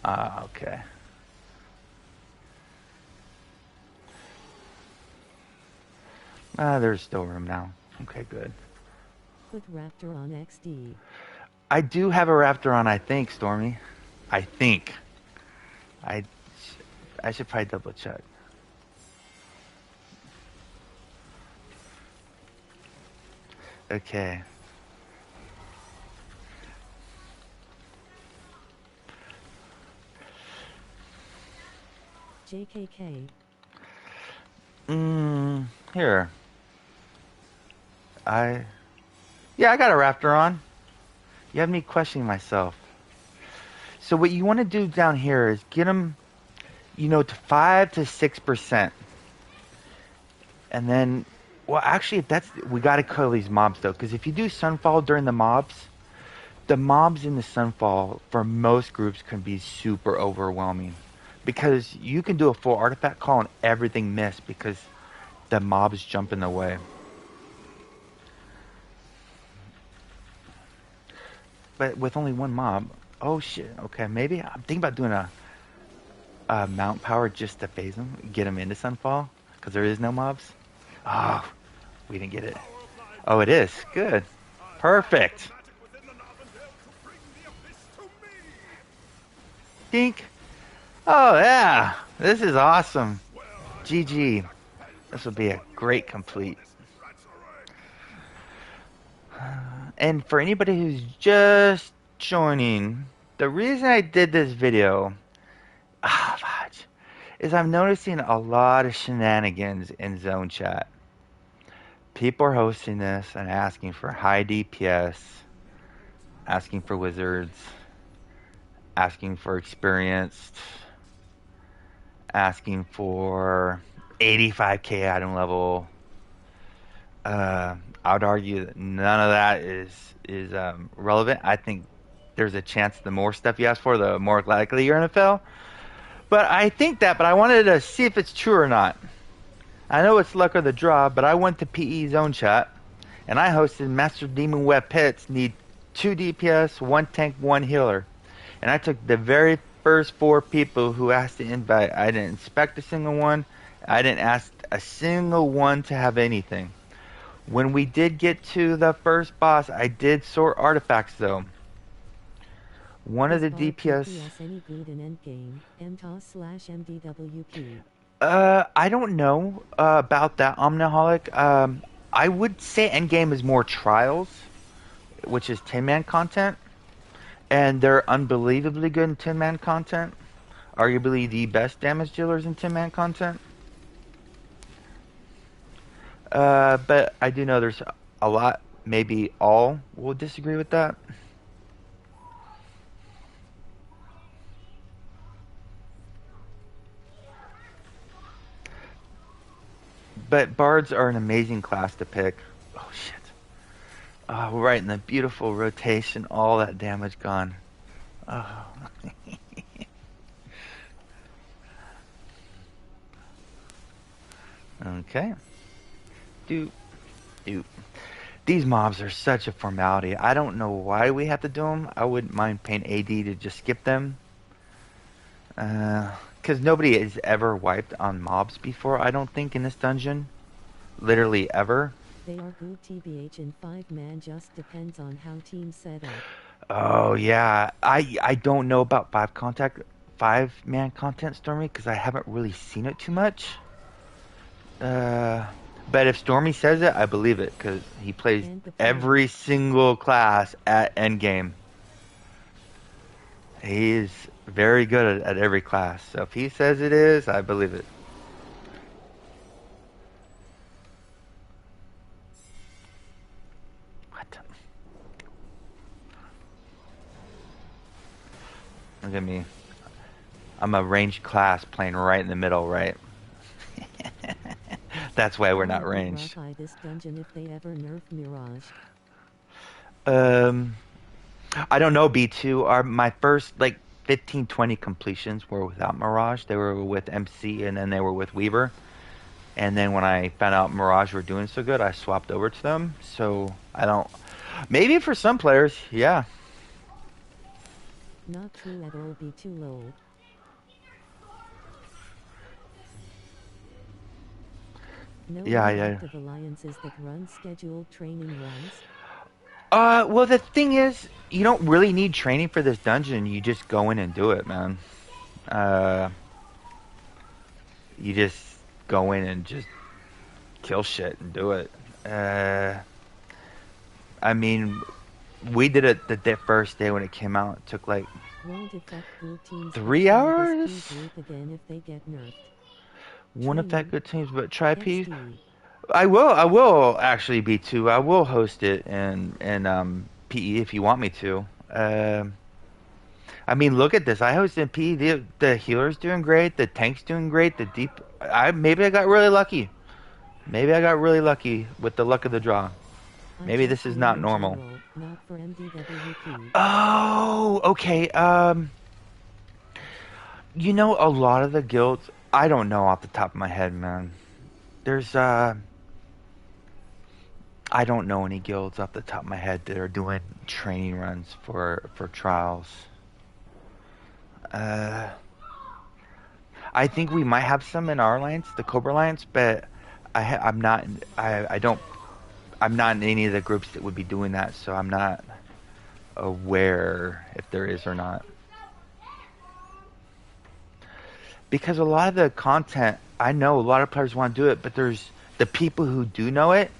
Okay. There's still room now. Okay, good. Put Raptor on XD. I do have a Raptor on, I think, Stormy. I think. I should probably double check. Okay. JKK. Here. Yeah, I got a Raptor on. You have me questioning myself. So what you want to do down here is get them, to 5 to 6%. And then, well, actually, we got to kill these mobs, though. Because if you do Sunfall during the mobs in the Sunfall, for most groups, can be super overwhelming. Because you can do a full artifact call and everything miss because the mobs jump in the way. But with only one mob, oh shit, okay, maybe I'm thinking about doing a mount power just to phase them, get them into Sunfall, because there is no mobs. Oh, we didn't get it. Oh, it is. Good. Perfect. Dink. Oh, yeah. This is awesome. GG. This will be a great complete. And for anybody who's just joining, the reason I did this video is I'm noticing a lot of shenanigans in zone chat. People are hosting this and asking for high DPS, asking for wizards, asking for experienced, asking for 85k item level. I would argue that none of that is relevant. I think there's a chance the more stuff you ask for, the more likely you're in a fail. But I think that, but I wanted to see if it's true or not. I know it's luck of the draw, but I went to PE Zone Chat, and I hosted Master Demon Web Pits need 2 DPS, 1 tank, 1 healer. And I took the very first 4 people who asked to invite. I didn't inspect a single one. I didn't ask a single one to have anything. When we did get to the first boss, I did sort artifacts though. One of the DPS. Any good in endgame? MTOS/MDWP. I don't know about that, Omniholic. I would say endgame is more trials, which is 10-man content, and they're unbelievably good in 10-man content. Arguably the best damage dealers in 10-man content. But I do know there's a lot, maybe all will disagree with that. But bards are an amazing class to pick. Oh shit. Oh, we're right in the beautiful rotation, all that damage gone. Oh. Okay. Doop. These mobs are such a formality. I don't know why we have to do them. I wouldn't mind paying AD to just skip them. Because Because nobody has ever wiped on mobs before, I don't think, in this dungeon. Literally ever. They are good TBH in 5-man, just depends on how team set up. Oh yeah, I don't know about 5-man content, Stormy, because I haven't really seen it too much. Uh, but if Stormy says it, I believe it because he plays And the every single class at endgame. He is very good at every class. So if he says it is, I believe it. What? Look at me. I'm a ranged class playing right in the middle, right? That's why we're not ranged. This dungeon if they ever nerf Mirage. Um, I don't know, B2. My first like 15, 20 completions were without Mirage. They were with MC and then they were with Weaver. And then when I found out Mirage were doing so good, I swapped over to them. So I don't. Maybe for some players, yeah. Not true at all. Be too low. No Yeah, active alliances that run scheduled training runs. Well, the thing is, you don't really need training for this dungeon. You just go in and do it, man. You just go in and just kill shit and do it. I mean, we did it the first day when it came out. It took like Won't affect good teams 3 hours. Again if they get nerfed. Won't affect good teams, but try P. XD. I will actually B2. I will host it in PE if you want me to. I mean, look at this. I hosted PE. The healer's doing great. The tank's doing great. The deep. Maybe I got really lucky. Maybe I got really lucky with the luck of the draw. Maybe this is not normal. General, not for MDWP. Oh, okay. You know, a lot of the guilds. I don't know off the top of my head, man. There's I don't know any guilds off the top of my head that are doing training runs for trials. I think we might have some in our alliance, the Cobra Alliance, but I'm not. I don't. I'm not in any of the groups that would be doing that, so I'm not aware if there is or not. Because a lot of the content, I know a lot of players want to do it, but there's the people who do know it.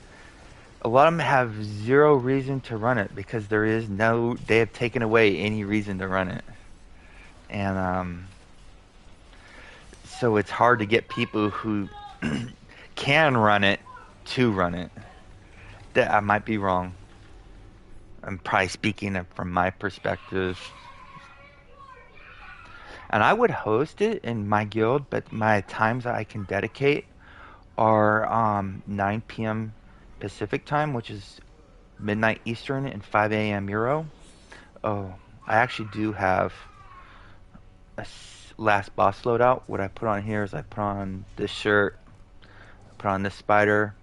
A lot of them have zero reason to run it because there is no. They have taken away any reason to run it, and so it's hard to get people who can run it to run it. That I might be wrong. I'm probably speaking from my perspective. And I would host it in my guild, but my times that I can dedicate are 9 p.m. Pacific time, which is midnight Eastern and 5 a.m. Euro. Oh, I actually do have a last boss loadout. What I put on here is I put on this shirt, I put on this spider,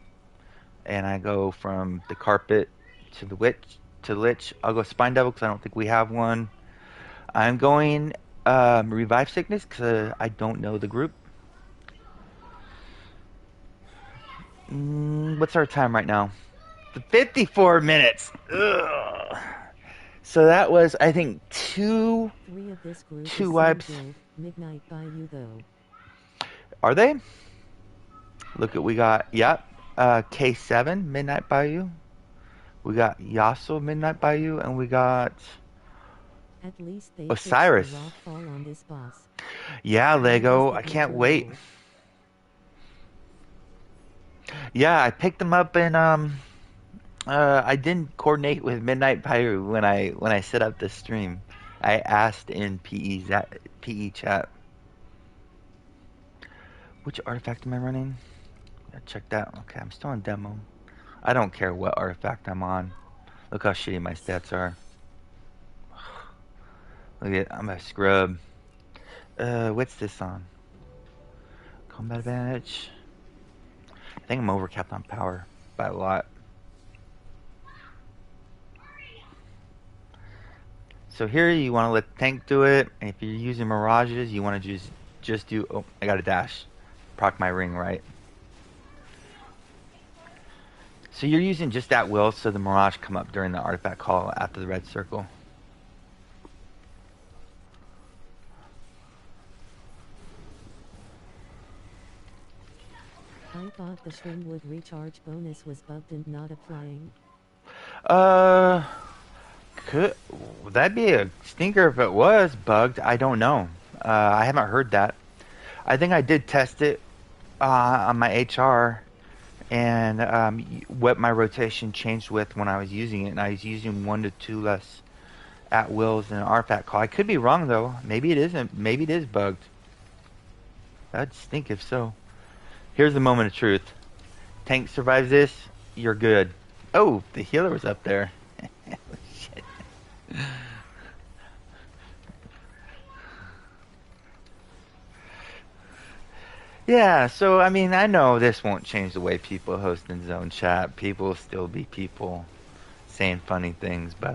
and I go from the carpet to the witch to the lich. I'll go spine devil because I don't think we have one. I'm going revive sickness because I don't know the group. What's our time right now? 54 minutes. Ugh. So that was, I think, two wipes. Midnight Bayou though. Are they? Look at, we got, yep, K7, Midnight Bayou. We got Yasuo, Midnight Bayou, and we got At least they Osiris. The rock fall on this boss. Yeah, Lego, I can't wait. Yeah, I picked them up and I didn't coordinate with Midnight Bayou when I set up this stream. I asked in PE chat. Which artifact am I running? Gotta check that. Okay, I'm still in demo. I don't care what artifact I'm on. Look how shitty my stats are. Look at, I'm a scrub. What's this on? Combat advantage. I think I'm overcapped on power by a lot. So here you want to let tank do it, and if you're using mirages, you want to just just do... Oh, I got a dash. Proc my ring, right? So you're using just that will so the Mirage come up during the artifact call after the red circle. I thought the Shrimwood recharge bonus was bugged and not applying. Could that'd be a stinker if it was bugged? I don't know. I haven't heard that. I think I did test it on my HR and what my rotation changed with when I was using it, and I was using 1 to 2 less at wills than an artifact call. I could be wrong though. Maybe it isn't. Maybe it is bugged. That'd stink if so. Here's the moment of truth. Tank survives this, you're good. Oh, the healer was up there. Shit. Yeah, so I mean, I know this won't change the way people host in zone chat. People will still be people saying funny things, but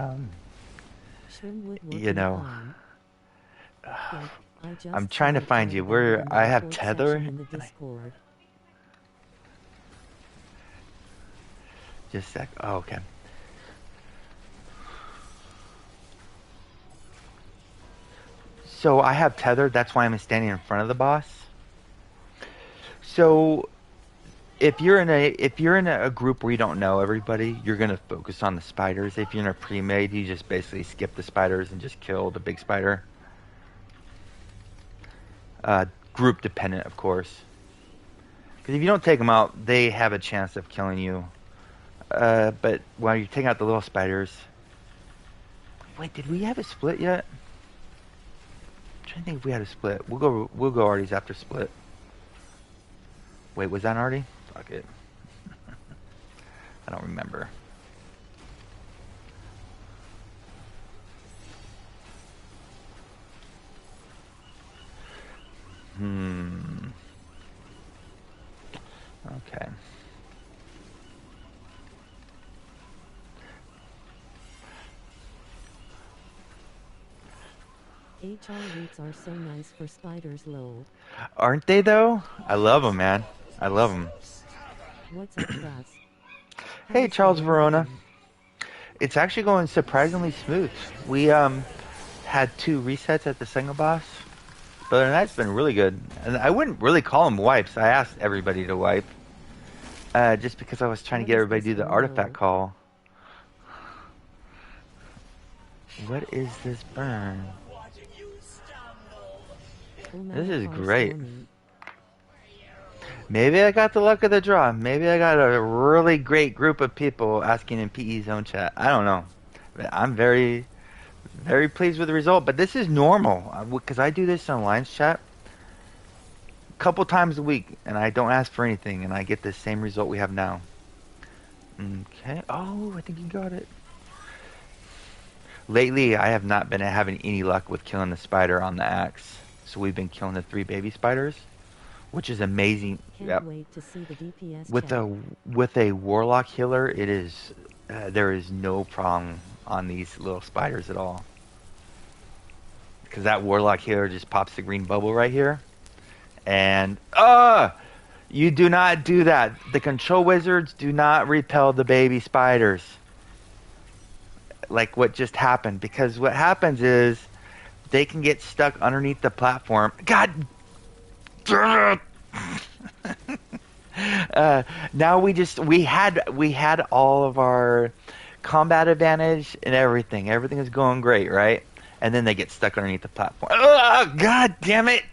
Shrimwood you know, fine. I'm trying to find you where I have tether. In the Discord. Just a sec. Oh, okay. So I have tether. That's why I'm standing in front of the boss. So if you're in a group where you don't know everybody, you're gonna focus on the spiders. If you're in a pre-made, you just basically skip the spiders and just kill the big spider. Group dependent, of course. Because if you don't take them out, they have a chance of killing you. But while you're taking out the little spiders... Wait, did we have a split yet? I'm trying to think if we had a split. We'll go Artie's after split. Wait, was that Artie? Fuck it. I don't remember. Okay. HR roots are so nice for spiders, lol. Aren't they though? I love them, man. I love them. What's up, Gus? Hey, Charles Verona. It's actually going surprisingly smooth. We had 2 resets at the single boss, but that's been really good. And I wouldn't really call them wipes. I asked everybody to wipe, just because I was trying to get everybody to do the artifact call. What is this burn? This is great. Maybe I got the luck of the draw. Maybe I got a really great group of people asking in PE zone chat. I don't know. I'm very, very pleased with the result. But this is normal because I do this on Lines chat a couple times a week, and I don't ask for anything, and I get the same result we have now. Okay. Oh, I think you got it. Lately, I have not been having any luck with killing the spider on the axe. So we've been killing the 3 baby spiders, which is amazing. Can't wait to see the DPS with a warlock healer, it is there is no problem on these little spiders at all. Because that warlock healer just pops the green bubble right here, and you do not do that. The control wizards do not repel the baby spiders. Like what just happened, because what happens is they can get stuck underneath the platform. God damn it! Now we had all of our combat advantage and everything. Everything is going great, right? And then they get stuck underneath the platform. Oh, God damn it!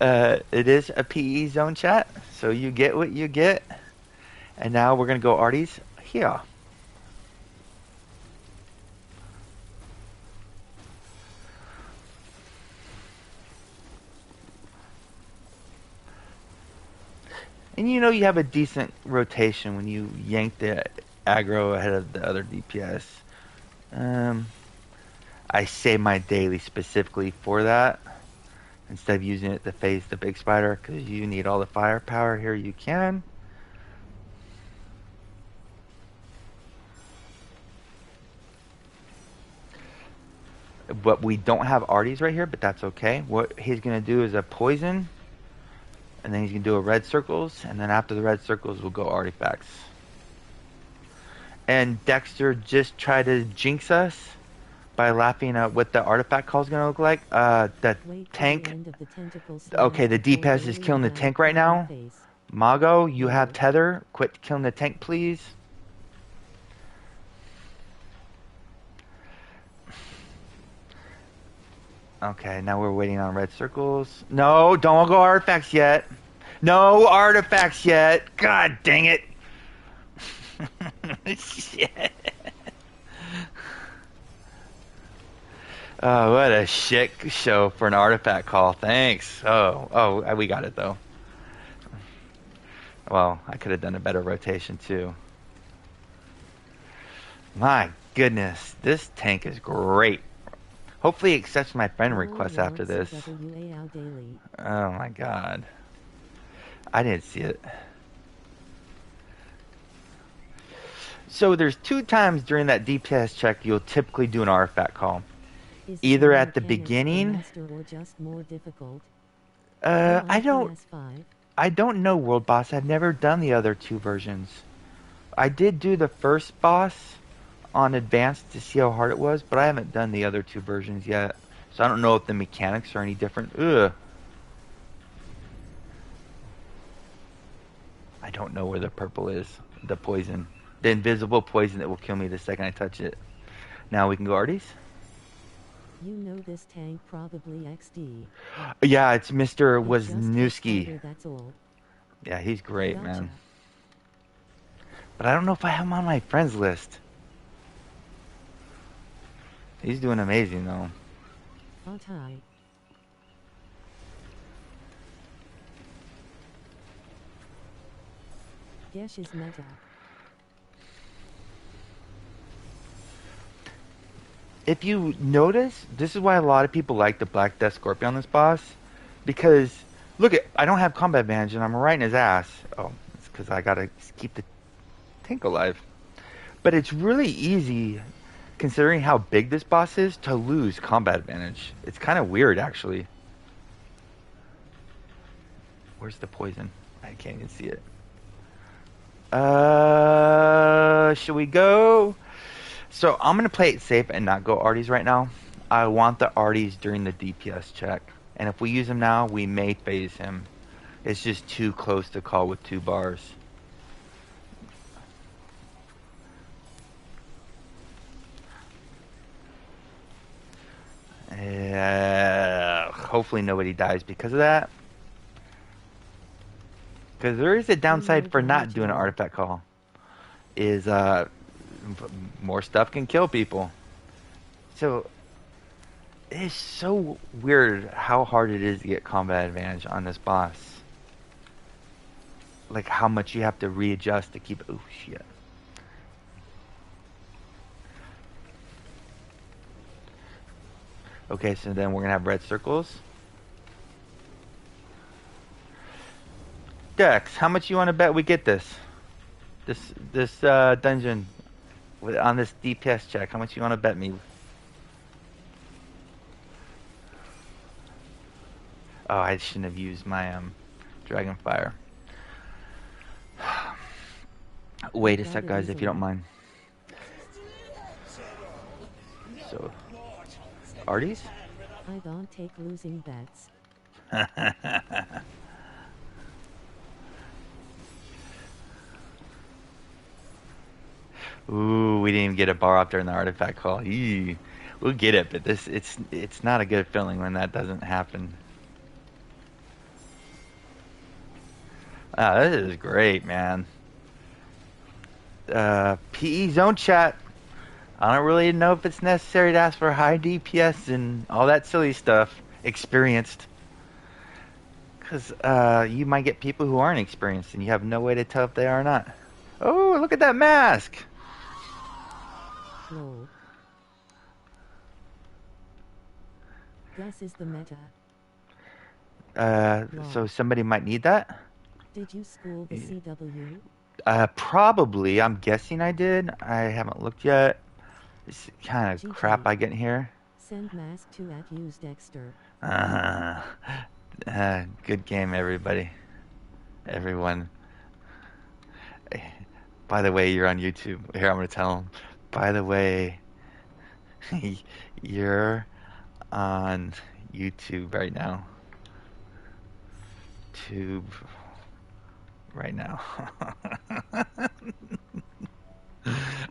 It is a PE zone chat, so you get what you get. And now we're gonna go Artie's here. And you know you have a decent rotation when you yank the aggro ahead of the other DPS. I save my daily specifically for that, instead of using it to face the big spider, because you need all the firepower here you can. But we don't have Arties right here, but that's okay. What he's going to do is a poison, and then he's going to do a red circles, and then after the red circles, we'll go artifacts. And Dexter just tried to jinx us by laughing at what the artifact call is going to look like. The tank. Okay, the DPS is killing the tank right now. Mago, you have tether. Quit killing the tank, please. Okay, now we're waiting on red circles. No, don't go artifacts yet. No artifacts yet. God dang it. Shit. Oh, what a shit show for an artifact call. Thanks. Oh, we got it though. Well, I could have done a better rotation too. My goodness, this tank is great. Hopefully it accepts my friend request after this. Oh my god. I didn't see it. So there's 2 times during that DPS check you'll typically do an artifact call. Either at the beginning. I don't know, World Boss. I've never done the other 2 versions. I did do the first boss on advanced to see how hard it was, but I haven't done the other 2 versions yet. So I don't know if the mechanics are any different. Ugh. I don't know where the purple is. The poison. The invisible poison that will kill me the second I touch it. Now we can go Arties. You know this tank probably XD. Yeah, it's Mr. Wisniewski. Yeah, he's great, man. But I don't know if I have him on my friends list. He's doing amazing, though. Gesh is meta. If you notice, this is why a lot of people like the Black Death Scorpion on this boss. Because, look, I don't have combat advantage and I'm right in his ass. Oh, it's because I gotta keep the tank alive. But it's really easy, considering how big this boss is, to lose combat advantage. It's kind of weird, actually. Where's the poison? I can't even see it. Should we go? So I'm going to play it safe and not go Arties right now. I want the Arties during the DPS check. And if we use him now, we may phase him. It's just too close to call with 2 bars. Hopefully nobody dies because of that. Because there is a downside for not doing an artifact call. Is more stuff can kill people. So it's so weird how hard it is to get combat advantage on this boss. Like how much you have to readjust to keep. Oh shit. Okay, so then we're gonna have red circles. Dex, how much you want to bet we get this? This dungeon on this DPS check. How much you want to bet me? Oh, I shouldn't have used my Dragonfire. Wait a sec, guys, if you don't mind. So, Arties? I don't take losing bets. Ooh, we didn't even get a bar up during the artifact call. Eee. We'll get it, but it's not a good feeling when that doesn't happen. Ah, this is great, man. PE zone chat. I don't really know if it's necessary to ask for high DPS and all that silly stuff. Experienced. Because you might get people who aren't experienced and you have no way to tell if they are or not. Oh, look at that mask! Lol. This is the meta. So somebody might need that? Did you school the CW? Probably. I'm guessing I did. I haven't looked yet. This kind of crap I get in here. Send mask to @usedexter. Good game, everybody. Everyone. By the way, you're on YouTube. Here, I'm gonna tell them. By the way, you're on YouTube right now. Tube right now.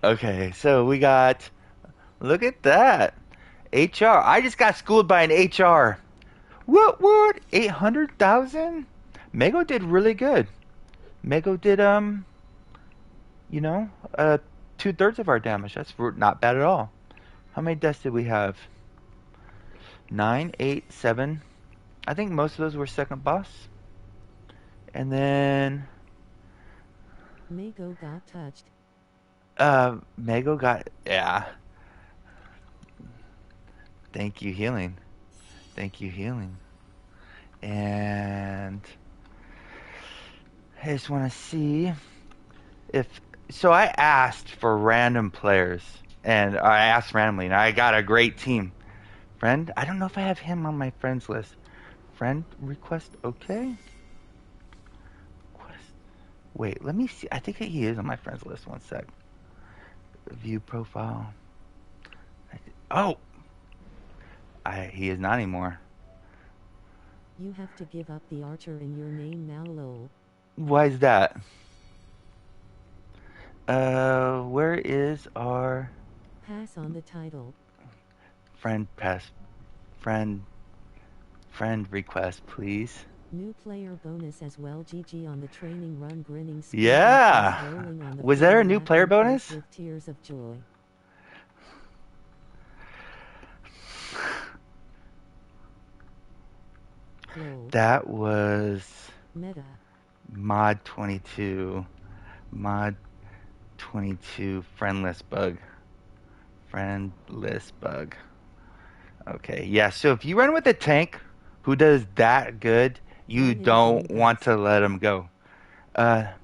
Okay, so we got. Look at that. HR. I just got schooled by an HR. What? 800,000? Mego did really good. Mego did you know, 2/3 of our damage. That's not bad at all. How many deaths did we have? 9, 8, 7. I think most of those were second boss. And then Mago got touched. Mego got, yeah. Thank you, healing. Thank you, healing. And I just want to see if. So I asked for random players, and I asked randomly, and I got a great team. Friend, I don't know if I have him on my friends list. Friend request, okay. Request. Wait, let me see. I think he is on my friends list. One sec. View profile. Oh, he is not anymore. You have to give up the archer in your name now, lol. Why is that? Where is our Pass on the title. friend pass? Friend request, please. New player bonus as well. GG on the training run. Grinning. Yeah. Rolling on the Was there a new floor, player bonus? with tears of joy. Lol. That was Meta. mod 22. Mod 22 friendless bug. Friendless bug. Okay, yeah, so if you run with a tank who does that good, you don't want to let him go. Now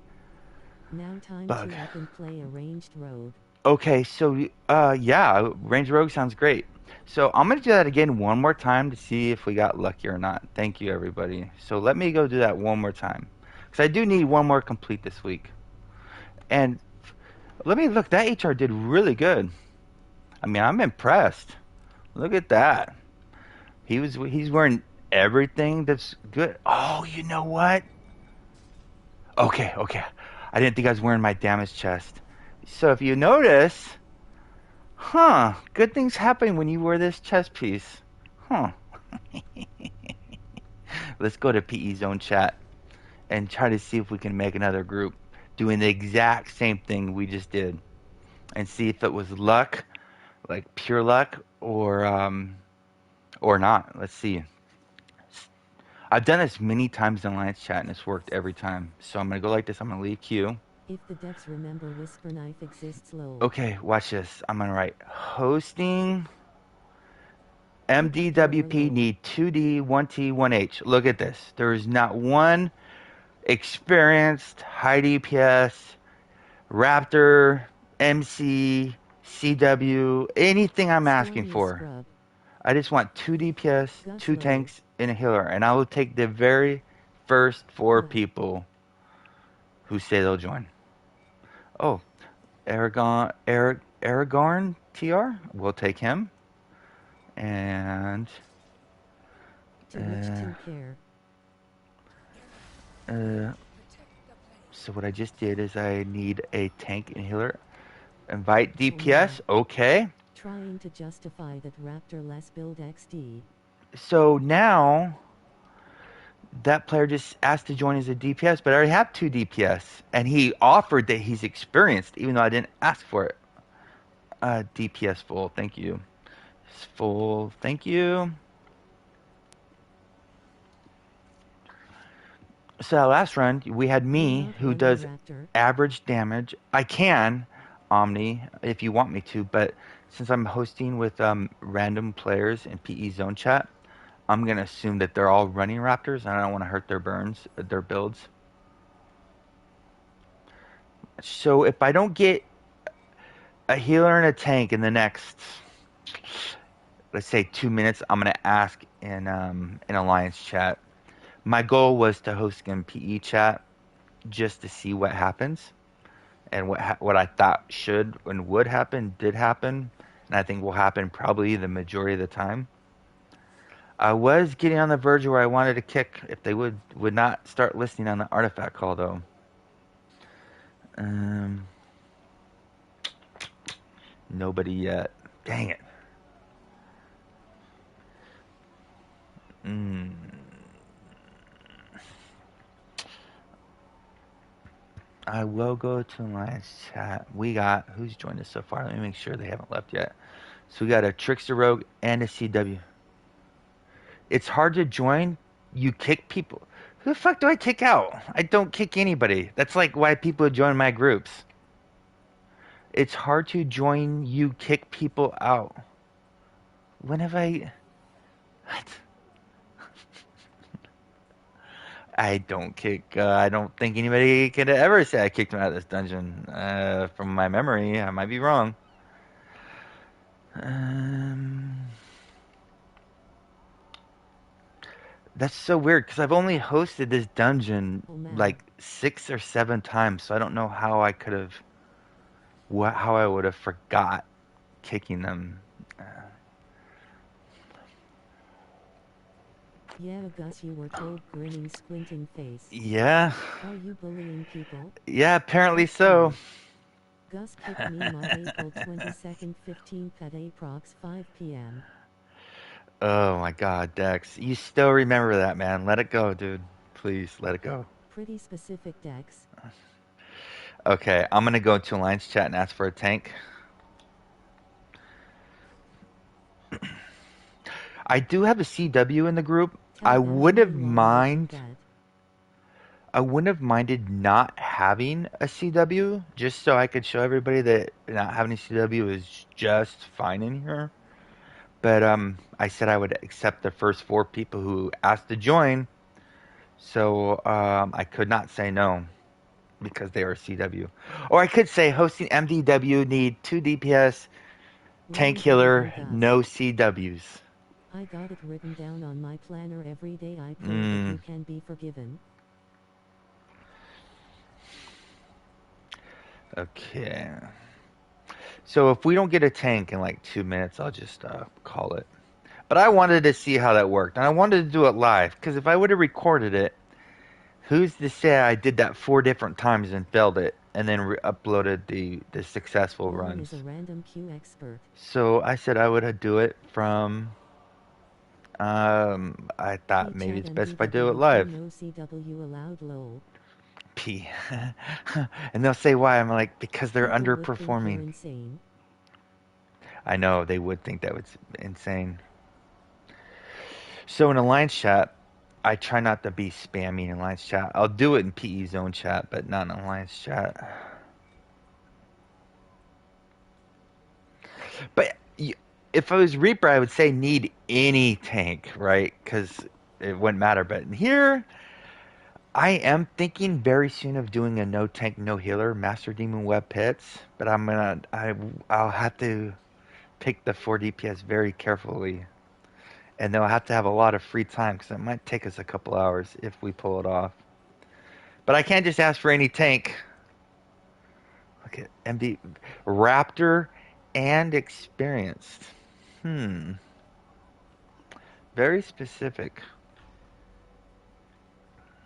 time bug. to up and play a ranged rogue. Okay, so yeah, ranged rogue sounds great. So I'm gonna do that again one more time to see if we got lucky or not. Thank you, everybody. So let me go do that one more time, because I do need one more complete this week. And let me look. That HR did really good. I mean, I'm impressed. Look at that. He's wearing everything that's good. Oh, you know what? Okay. I didn't think I was wearing my damage chest. So if you notice, good things happen when you wear this chest piece. Let's go to PE Zone chat and try to see if we can make another group doing the exact same thing we just did, and see if it was luck, like pure luck, or not. Let's see. I've done this many times in Alliance chat, and it's worked every time. So I'm gonna go like this. I'm gonna leave Q. If the devs remember Whisper Knife exists, lol. Okay, watch this. I'm gonna write hosting. MDWP need 2D, 1T, 1H. Look at this. There is not one experienced high DPS, Raptor, MC, CW, anything I'm asking for. I just want 2 DPS, 2 tanks, and a healer. And I will take the very first 4 people who say they'll join. Oh, Aragorn TR? We'll take him. And so what I just did is I need a tank and healer. Invite DPS. Okay. Trying to justify that Raptor less build XD. So now that player just asked to join as a DPS, but I already have 2 DPS, and he offered that he's experienced, even though I didn't ask for it. DPS full. Thank you. Full. Thank you. So that last run, we had me, who does average damage. I can, Omni, if you want me to, but since I'm hosting with random players in PE Zone chat, I'm going to assume that they're all running Raptors, and I don't want to hurt their builds. So if I don't get a healer and a tank in the next let's say 2 minutes, I'm gonna ask in Alliance chat. My goal was to host in PE chat just to see what happens and what I thought should and would happen did happen, and I think will happen probably the majority of the time. I was getting on the verge where I wanted to kick if they would not start listening on the artifact call though. Um, Nobody yet. Dang it. Mm. I will go to Alliance chat. We got who's joined us so far? Let me make sure they haven't left yet. So we got a Trickster Rogue and a CW. It's hard to join. You kick people. Who the fuck do I kick out? I don't kick anybody. That's like why people join my groups. It's hard to join. You kick people out. When have I? What? I don't kick. I don't think anybody could ever say I kicked him out of this dungeon. From my memory, I might be wrong. Um, that's so weird because I've only hosted this dungeon Oh man. like 6 or 7 times, so I don't know how I could have, how I would have forgot kicking them. Yeah, Gus, you were told, grinning, squinting face. Yeah, Are you bullying people? yeah, apparently That's so. weird. Gus kicked me mod April 22nd, 15th at approx 5 p.m. Oh my God, Dex, you still remember that, man? Let it go, dude. Please let it go. Pretty specific, Dex. Okay, I'm gonna go to Alliance chat and ask for a tank. I do have a CW in the group. Tell them how long you took that. I wouldn't have minded not having a CW, just so I could show everybody that not having a CW is just fine in here. But I said I would accept the first 4 people who asked to join, so I could not say no because they are CW. Or I could say hosting MDW need 2 DPS, tank Long healer, version, Gus. no CWs. I got it written down on my planner every day. I pray that Mm, you can be forgiven. okay. So if we don't get a tank in like 2 minutes, I'll just call it. But I wanted to see how that worked, and I wanted to do it live because if I would have recorded it, who's to say I did that 4 different times and failed it, and then uploaded the successful Long runs. is a random Q expert. So I said I would do it from. I thought P maybe chat it's best if I do it MDWP live. no CW allowed lol. P, and they'll say why. I'm like because they're People would think you're underperforming. insane. I know they would think that was insane. So in Alliance chat, I try not to be spammy in Alliance chat. I'll do it in PE zone chat, but not in Alliance chat. But if I was Reaper, I would say need any tank, right? Because it wouldn't matter. But here, I am thinking very soon of doing a no tank, no healer Master Demon Web Pits. But I'll have to pick the 4 DPS very carefully. And they'll have to have a lot of free time because it might take us a couple hours if we pull it off. But I can't just ask for any tank. Look at MD Raptor and experienced. Hmm. Very specific.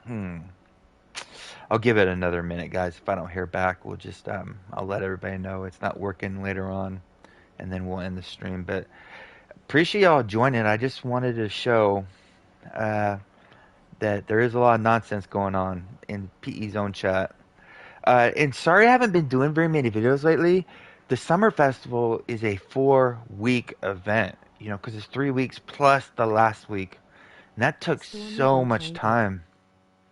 Hmm. I'll give it another minute, guys. If I don't hear back, we'll just I'll let everybody know it's not working later on, and then we'll end the stream. But appreciate y'all joining. I just wanted to show uh, that there is a lot of nonsense going on in PE Zone chat. And sorry I haven't been doing very many videos lately. The summer festival is a 4 week event, you know, because it's 3 weeks plus the last week, and that took Stormy so go much tank it. time.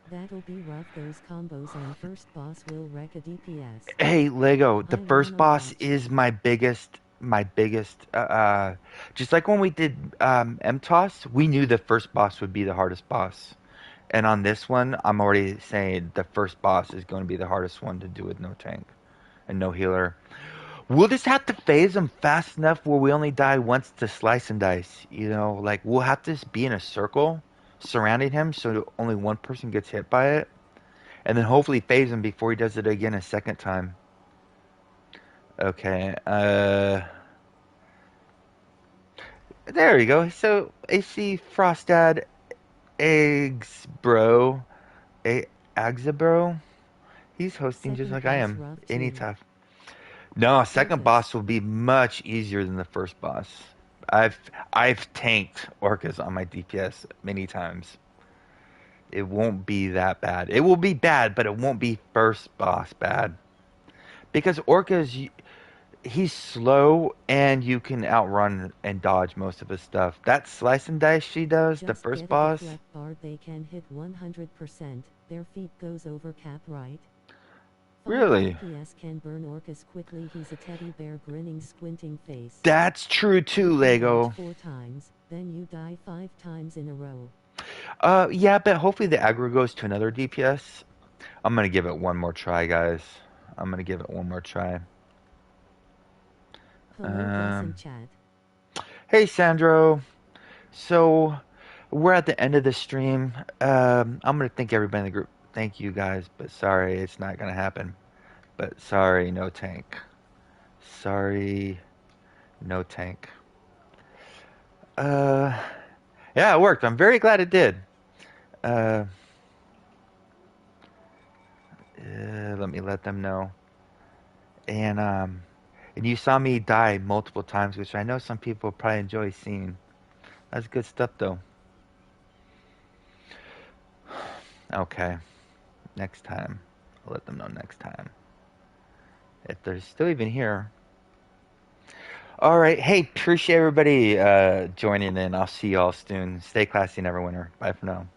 That'll be rough. Those combos on first boss will wreck a DPS. Hey Lego, the I first wanna boss watch. is my biggest just like when we did MTOS, we knew the first boss would be the hardest boss. And on this one, I'm already saying the first boss is going to be the hardest one to do with no tank and no healer. We'll just have to phase him fast enough where we only die once to slice and dice. You know, like we'll have to just be in a circle surrounding him so only one person gets hit by it. And then hopefully phase him before he does it again a second time. Okay, there you go. So AC Frostad Eggs Bro, a Bro. He's hosting just Second like I boss am. rough Any too. tough. No, second Orcus. boss will be much easier than the first boss. I've I've tanked Orcus on my DPS many times. It won't be that bad. It will be bad, but it won't be first boss bad. Because Orcus, he's slow and you can outrun and dodge most of his stuff. That slice and dice she does, the Just first get a boss, deflect bar they can hit 100%. Their feet goes over cap right. 5 really. DPS can burn Orcus quickly. He's a teddy bear grinning squinting face. That's true You too, can dodge Lego. 4 times, then you die 5 times in a row. Yeah, but hopefully the aggro goes to another DPS. I'm gonna give it one more try, guys. I'm gonna give it one more try. Hello boss and Um, chat. hey Sandro. So we're at the end of the stream. I'm gonna thank everybody in the group. Thank you guys, but sorry, it's not gonna happen. But sorry, no tank. Sorry, no tank. Uh, yeah, it worked. I'm very glad it did. Uh, let me let them know. And you saw me die multiple times, which I know some people probably enjoy seeing. That's good stuff, though. Okay, next time. I'll let them know next time. If they're still even here. All right. Hey, appreciate everybody joining in. I'll see y'all soon. Stay classy, Neverwinter. Bye for now.